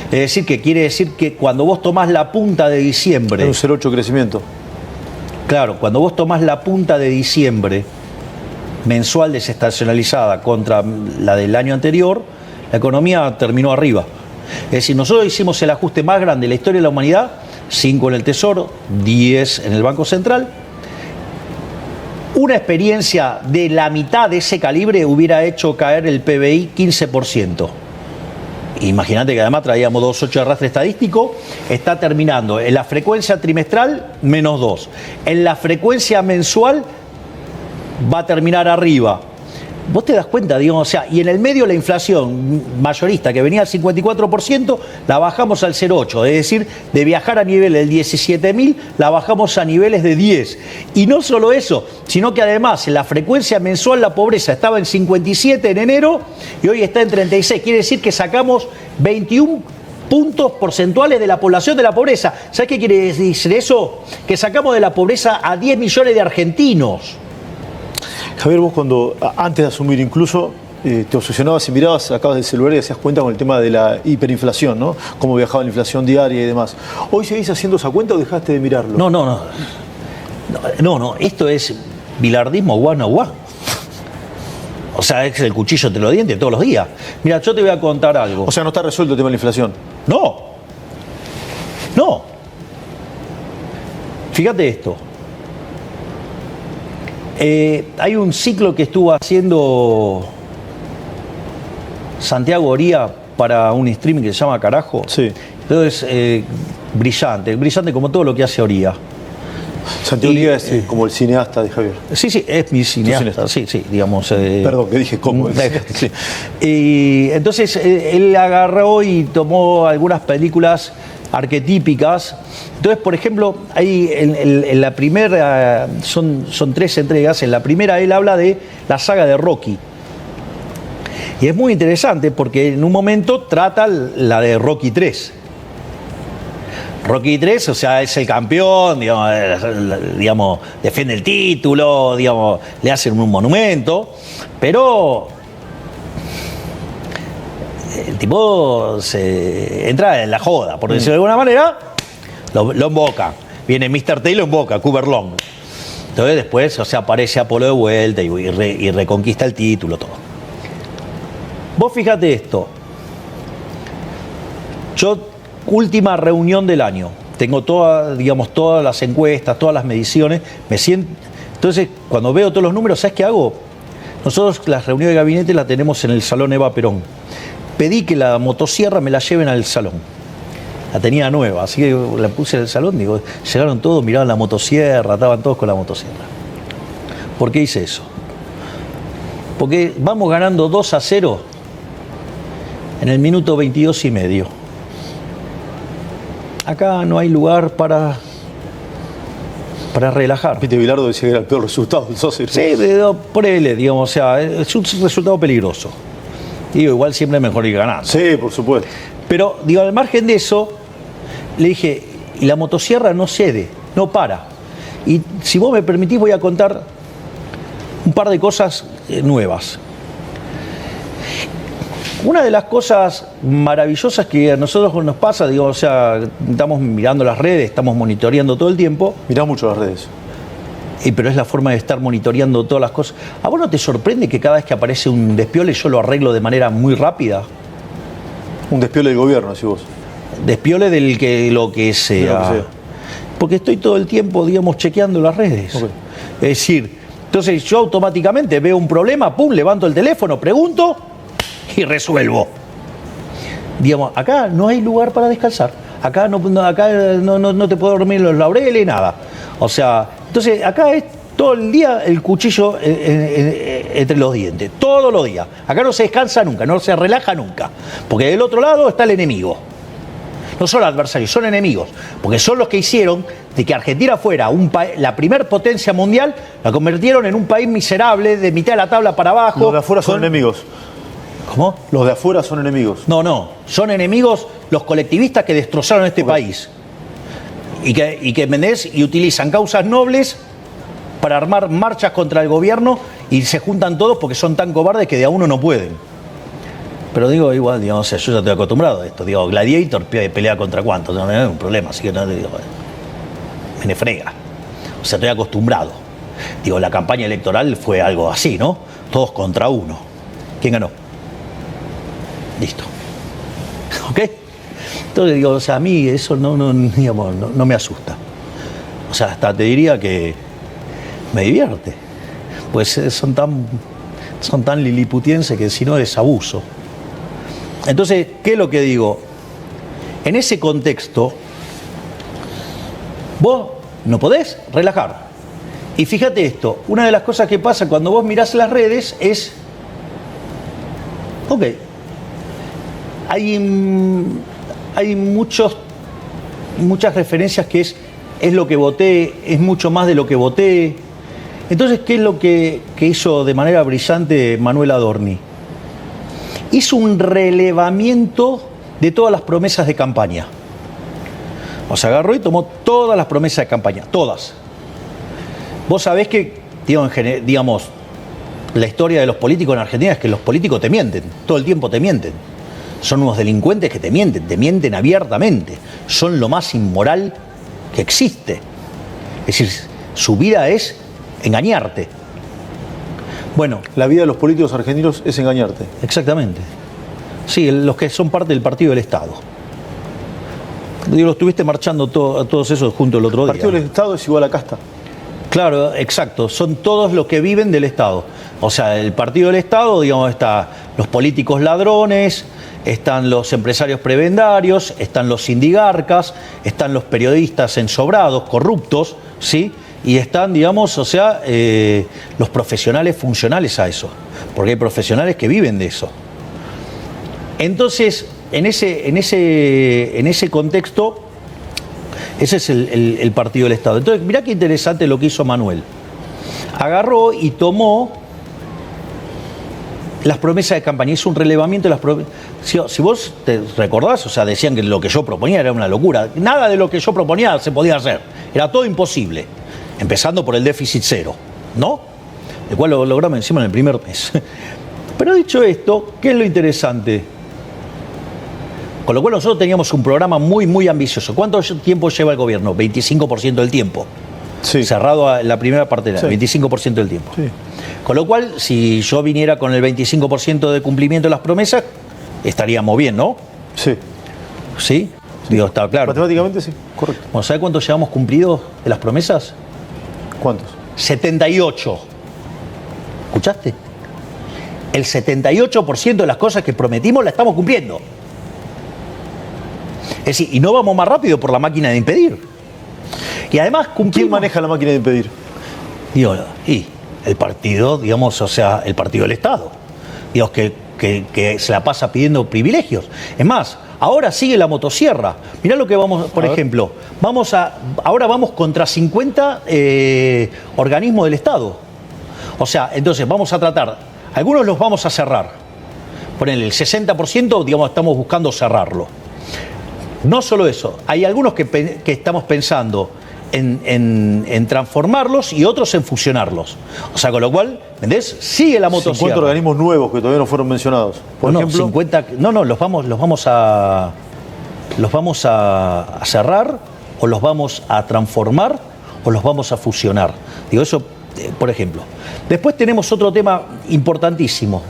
Es decir, que quiere decir que cuando vos tomás la punta de diciembre... Es un 0,8 crecimiento. Claro, cuando vos tomás la punta de diciembre mensual desestacionalizada contra la del año anterior, la economía terminó arriba. Es decir, nosotros hicimos el ajuste más grande de la historia de la humanidad, 5 en el Tesoro, 10 en el Banco Central. Una experiencia de la mitad de ese calibre hubiera hecho caer el PBI 15%. Imagínate que además traíamos 2,8 de arrastre estadístico, está terminando en la frecuencia trimestral -2. En la frecuencia mensual va a terminar arriba. Vos te das cuenta, digamos, o sea, y en el medio la inflación mayorista que venía al 54%, la bajamos al 0,8, es decir, de viajar a niveles del 17.000, la bajamos a niveles de 10. Y no solo eso, sino que además en la frecuencia mensual la pobreza estaba en 57 en enero y hoy está en 36. Quiere decir que sacamos 21 puntos porcentuales de la población de la pobreza. ¿Sabes qué quiere decir eso? Que sacamos de la pobreza a 10 millones de argentinos. Javier, vos antes de asumir incluso, te obsesionabas y mirabas, sacabas del celular y hacías cuenta con el tema de la hiperinflación, ¿no? Cómo viajaba la inflación diaria y demás. ¿Hoy seguís haciendo esa cuenta o dejaste de mirarlo? No, esto es bilardismo one. O sea, es el cuchillo entre los dientes todos los días. Mira, yo te voy a contar algo. O sea, no está resuelto el tema de la inflación. No. Fíjate esto. Hay un ciclo que estuvo haciendo Santiago Oría para un streaming que se llama Carajo. Sí. Entonces, brillante como todo lo que hace Oría. Santiago Niega es como el cineasta de Javier. Sí, es mi cineasta. Sí, digamos. Perdón, que dije cómo. Sí. Y entonces él agarró y tomó algunas películas arquetípicas. Entonces, por ejemplo, ahí en la primera, son 3 entregas. En la primera él habla de la saga de Rocky. Y es muy interesante porque en un momento trata la de Rocky 3. Rocky 3, o sea, es el campeón, digamos, defiende el título, digamos, le hacen un monumento, pero el tipo se entra en la joda, por decirlo de alguna manera, lo emboca. Viene Mr. T y lo emboca, Cooper Long. Entonces después, o sea, aparece Apolo de vuelta y reconquista el título, todo. Vos fíjate esto. Última reunión del año. Tengo todas las encuestas, todas las mediciones. Me siento. Entonces, cuando veo todos los números, ¿sabes qué hago? Nosotros las reuniones de gabinete las tenemos en el Salón Eva Perón. Pedí que la motosierra me la lleven al salón. La tenía nueva, así que la puse en el salón. Digo, llegaron todos, miraban la motosierra, estaban todos con la motosierra. ¿Por qué hice eso? Porque vamos ganando 2-0 en el minuto 22 y medio. Acá no hay lugar para relajar. Viste, Bilardo decía que era el peor resultado del socio. Sí, por él, digamos, o sea, es un resultado peligroso. Digo, igual siempre es mejor ir ganando. Sí, por supuesto. Pero, digo, al margen de eso, le dije, y la motosierra no cede, no para. Y si vos me permitís, voy a contar un par de cosas nuevas. Una de las cosas maravillosas que a nosotros nos pasa, digo, o sea, estamos mirando las redes, estamos monitoreando todo el tiempo. Mirá mucho las redes. Pero es la forma de estar monitoreando todas las cosas. ¿A vos no te sorprende que cada vez que aparece un despiole yo lo arreglo de manera muy rápida? Un despiole del gobierno, decís vos. Despiole lo que sea. Porque estoy todo el tiempo, digamos, chequeando las redes. Okay. Es decir, entonces yo automáticamente veo un problema, pum, levanto el teléfono, pregunto y resuelvo. Digamos, acá no hay lugar para descansar. Acá no te puedo dormir en los laureles, nada. O sea, entonces acá es todo el día el cuchillo entre los dientes. Todos los días. Acá no se descansa nunca, no se relaja nunca. Porque del otro lado está el enemigo. No son adversarios, son enemigos. Porque son los que hicieron de que Argentina fuera la primer potencia mundial, la convirtieron en un país miserable, de mitad de la tabla para abajo. Los de afuera son enemigos. ¿Cómo? Los de afuera son enemigos. No. Son enemigos los colectivistas que destrozaron este país. Y que utilizan causas nobles para armar marchas contra el gobierno y se juntan todos porque son tan cobardes que de a uno no pueden. Pero digo, igual, digamos, o sea, yo ya estoy acostumbrado a esto. Digo, Gladiator pelea contra cuántos, no es un problema, así que no digo, me frega. O sea, estoy acostumbrado. Digo, la campaña electoral fue algo así, ¿no? Todos contra uno. ¿Quién ganó? Listo. ¿Ok? Entonces digo, o sea, a mí eso no me asusta. O sea, hasta te diría que me divierte. Pues son tan liliputienses que si no es abuso. Entonces, ¿qué es lo que digo? En ese contexto, vos no podés relajar. Y fíjate esto, una de las cosas que pasa cuando vos mirás las redes es, ok, hay muchas referencias que es lo que voté, es mucho más de lo que voté. Entonces, ¿qué es lo que hizo de manera brillante Manuel Adorni? Hizo un relevamiento de todas las promesas de campaña. O sea, agarró y tomó todas las promesas de campaña, todas. Vos sabés que, digamos, la historia de los políticos en Argentina es que los políticos te mienten, todo el tiempo te mienten. Son unos delincuentes que te mienten abiertamente. Son lo más inmoral que existe. Es decir, su vida es engañarte. Bueno, la vida de los políticos argentinos es engañarte. Exactamente. Sí, los que son parte del Partido del Estado. Digo, lo estuviste marchando todos esos juntos el otro día. El Partido del Estado es igual a casta. Claro, exacto. Son todos los que viven del Estado. O sea, el Partido del Estado, digamos, está los políticos ladrones, están los empresarios prebendarios, están los sindigarcas, están los periodistas ensobrados, corruptos, ¿sí? Y están, digamos, o sea, los profesionales funcionales a eso, porque hay profesionales que viven de eso. Entonces, en ese contexto, ese es el partido del Estado. Entonces, mirá qué interesante lo que hizo Manuel. Agarró y tomó las promesas de campaña, hizo un relevamiento de las promesas. Si vos te recordás, o sea, decían que lo que yo proponía era una locura. Nada de lo que yo proponía se podía hacer. Era todo imposible. Empezando por el déficit cero, ¿no? El cual lo logramos encima en el primer mes. Pero dicho esto, ¿qué es lo interesante? Con lo cual nosotros teníamos un programa muy, muy ambicioso. ¿Cuánto tiempo lleva el gobierno? 25% del tiempo. Sí. Cerrado a la primera parte, Sí. 25% del tiempo. Sí. Con lo cual, si yo viniera con el 25% de cumplimiento de las promesas, estaríamos bien, ¿no? Sí. ¿Sí? Digo, está claro. Matemáticamente sí, correcto. Bueno, ¿sabe cuánto llevamos cumplidos de las promesas? ¿Cuántos? 78. ¿Escuchaste? El 78% de las cosas que prometimos la estamos cumpliendo. Es decir, y no vamos más rápido por la máquina de impedir. Y además cumplimos... ¿Quién maneja la máquina de impedir? Digo, y el partido, digamos, o sea, el partido del Estado. Digamos, que se la pasa pidiendo privilegios. Es más, ahora sigue la motosierra. Mirá lo que vamos, por ejemplo, ahora vamos contra 50 organismos del Estado. O sea, entonces vamos a tratar, algunos los vamos a cerrar. Ponele el 60%, digamos, estamos buscando cerrarlo. No solo eso, hay algunos que estamos pensando en transformarlos y otros en fusionarlos. O sea, con lo cual, ¿entendés? Sigue la motosierra. 50 organismos nuevos que todavía no fueron mencionados. Por ejemplo, 50, los vamos a cerrar, o los vamos a transformar, o los vamos a fusionar. Digo, eso, por ejemplo. Después tenemos otro tema importantísimo.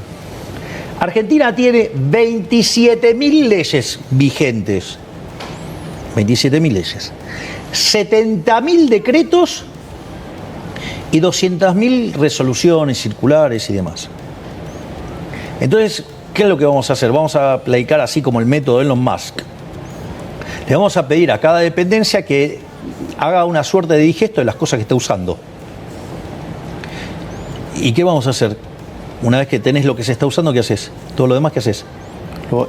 Argentina tiene 27.000 leyes vigentes. 27.000 leyes. 70.000 decretos y 200.000 resoluciones circulares y demás. Entonces, ¿qué es lo que vamos a hacer? Vamos a aplicar así como el método de Elon Musk. Le vamos a pedir a cada dependencia que haga una suerte de digesto de las cosas que está usando. ¿Y qué vamos a hacer? Una vez que tenés lo que se está usando, ¿qué haces? Todo lo demás, ¿qué haces?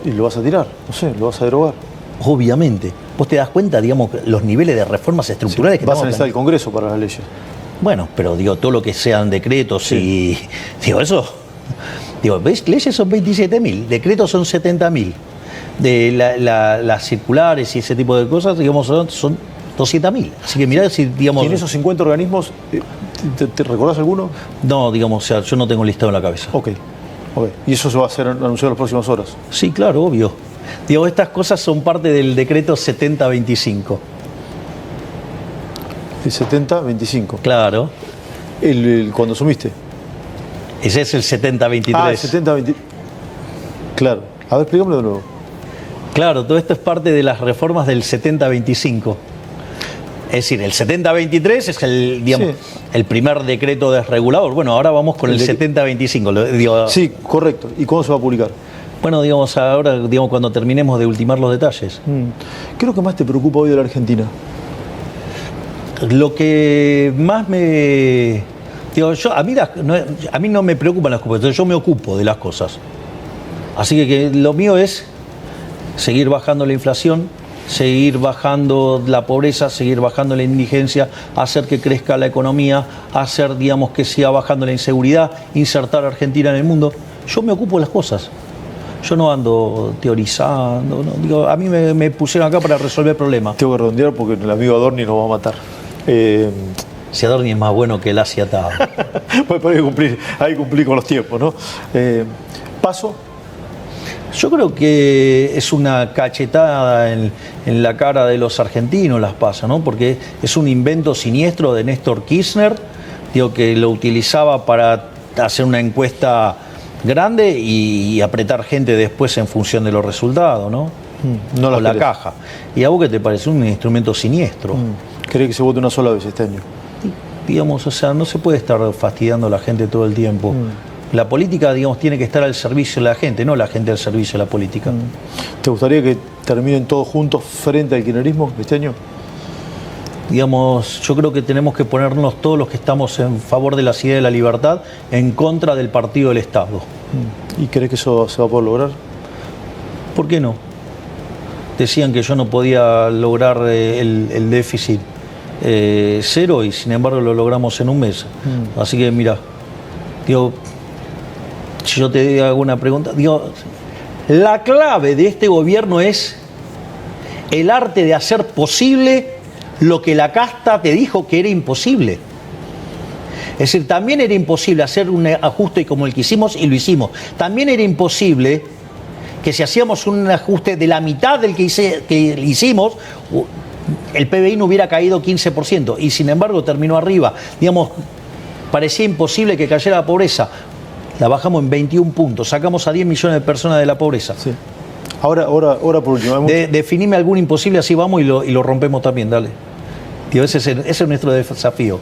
y lo vas a tirar, no sé, lo vas a derogar. Obviamente. Vos te das cuenta, digamos, los niveles de reformas estructurales que vas a estamos necesitar el Congreso para las leyes. Bueno, pero digo, todo lo que sean decretos Sí. y... Digo, eso... Digo, ¿ves? Leyes son 27.000, decretos son 70.000. De las circulares y ese tipo de cosas, digamos, son 200.000. Así que mirá si, digamos... ¿Y en esos 50 organismos, te recordás alguno? No, digamos, o sea, yo no tengo listado en la cabeza. Ok. Y eso se va a ser anunciado en las próximas horas. Sí, claro, obvio. Digo, estas cosas son parte del decreto 7025. El 70-25. Claro. Cuando asumiste. Ese es el 7023. Ah, el 70-20. Claro. A ver, explícamelo de nuevo. Claro, todo esto es parte de las reformas del 7025. Es decir, el 7023 es el, digamos, Sí. el primer decreto desregulador. Bueno, ahora vamos con el 7025. Digo, Sí, correcto. ¿Y cuándo se va a publicar? bueno, digamos, ahora, digamos, cuando terminemos de ultimar los detalles. ¿Qué es lo que más te preocupa hoy de la Argentina? Lo que más me... Digo, a mí no me preocupan las cosas, yo me ocupo de las cosas. Así que lo mío es seguir bajando la inflación, seguir bajando la pobreza, seguir bajando la indigencia, hacer que crezca la economía, hacer, digamos, que siga bajando la inseguridad, insertar a Argentina en el mundo. Yo me ocupo de las cosas. Yo no ando teorizando, no. Digo, a mí me pusieron acá para resolver problemas. Tengo que redondear porque el amigo Adorni nos va a matar. Si Adorni es más bueno que el Asia atado. Pues hay que cumplir con los tiempos, ¿no? Paso. Yo creo que es una cachetada en la cara de los argentinos las PASO, ¿no? Porque es un invento siniestro de Néstor Kirchner, digo, que lo utilizaba para hacer una encuesta grande y apretar gente después en función de los resultados, ¿no? No o la querés. caja. ¿Y a vos qué te parece? Un instrumento siniestro. ¿Querés que se vote una sola vez este año? Digamos, o sea, no se puede estar fastidiando a la gente todo el tiempo. La política, digamos, tiene que estar al servicio de la gente, no la gente al servicio de la política. ¿Te gustaría que terminen todos juntos frente al kirchnerismo este año? Digamos, yo creo que tenemos que ponernos todos los que estamos en favor de la ciudad de la libertad en contra del partido del Estado. ¿Y crees que eso se va a poder lograr? ¿Por qué no? Decían que yo no podía lograr el déficit cero y sin embargo lo logramos en un mes. Así que mira, digo, si yo te hago una pregunta, digo, la clave de este gobierno es el arte de hacer posible lo que la casta te dijo que era imposible. Es decir, también era imposible hacer un ajuste como el que hicimos y lo hicimos. También era imposible que si hacíamos un ajuste de la mitad del que hicimos, el PBI no hubiera caído 15%. Y sin embargo terminó arriba. Digamos, parecía imposible que cayera la pobreza. La bajamos en 21 puntos. Sacamos a 10 millones de personas de la pobreza. Sí. Ahora por último. Definime algún imposible, así vamos y lo rompemos también, dale. Digo, ese es nuestro desafío.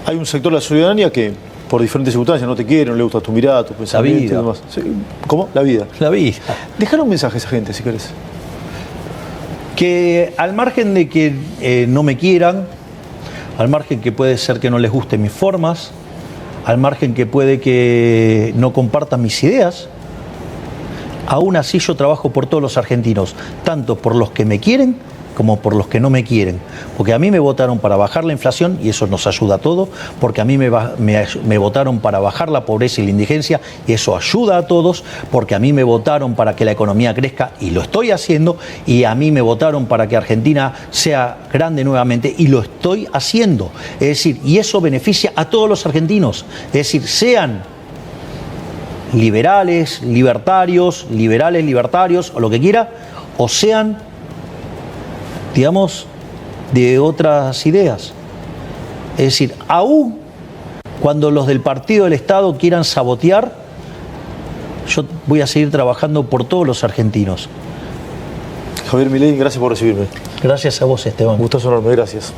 Hay un sector de la ciudadanía que, por diferentes circunstancias, no te quiere, no le gusta tu mirada, tu pensamiento y demás. Sí. ¿Cómo? La vida. La vida. Dejar un mensaje a esa gente, si querés. Que al margen de que no me quieran, al margen que puede ser que no les gusten mis formas, al margen que puede que no compartan mis ideas, aún así yo trabajo por todos los argentinos, tanto por los que me quieren como por los que no me quieren. Porque a mí me votaron para bajar la inflación y eso nos ayuda a todos, porque a mí me votaron para bajar la pobreza y la indigencia y eso ayuda a todos, porque a mí me votaron para que la economía crezca y lo estoy haciendo, y a mí me votaron para que Argentina sea grande nuevamente y lo estoy haciendo. Es decir, y eso beneficia a todos los argentinos. Es decir, sean liberales, libertarios o lo que quiera, o sean, digamos, de otras ideas. Es decir, aún cuando los del partido del Estado quieran sabotear, yo voy a seguir trabajando por todos los argentinos. Javier Milei, gracias por recibirme. Gracias a vos, Esteban. Gustazo enorme, gracias.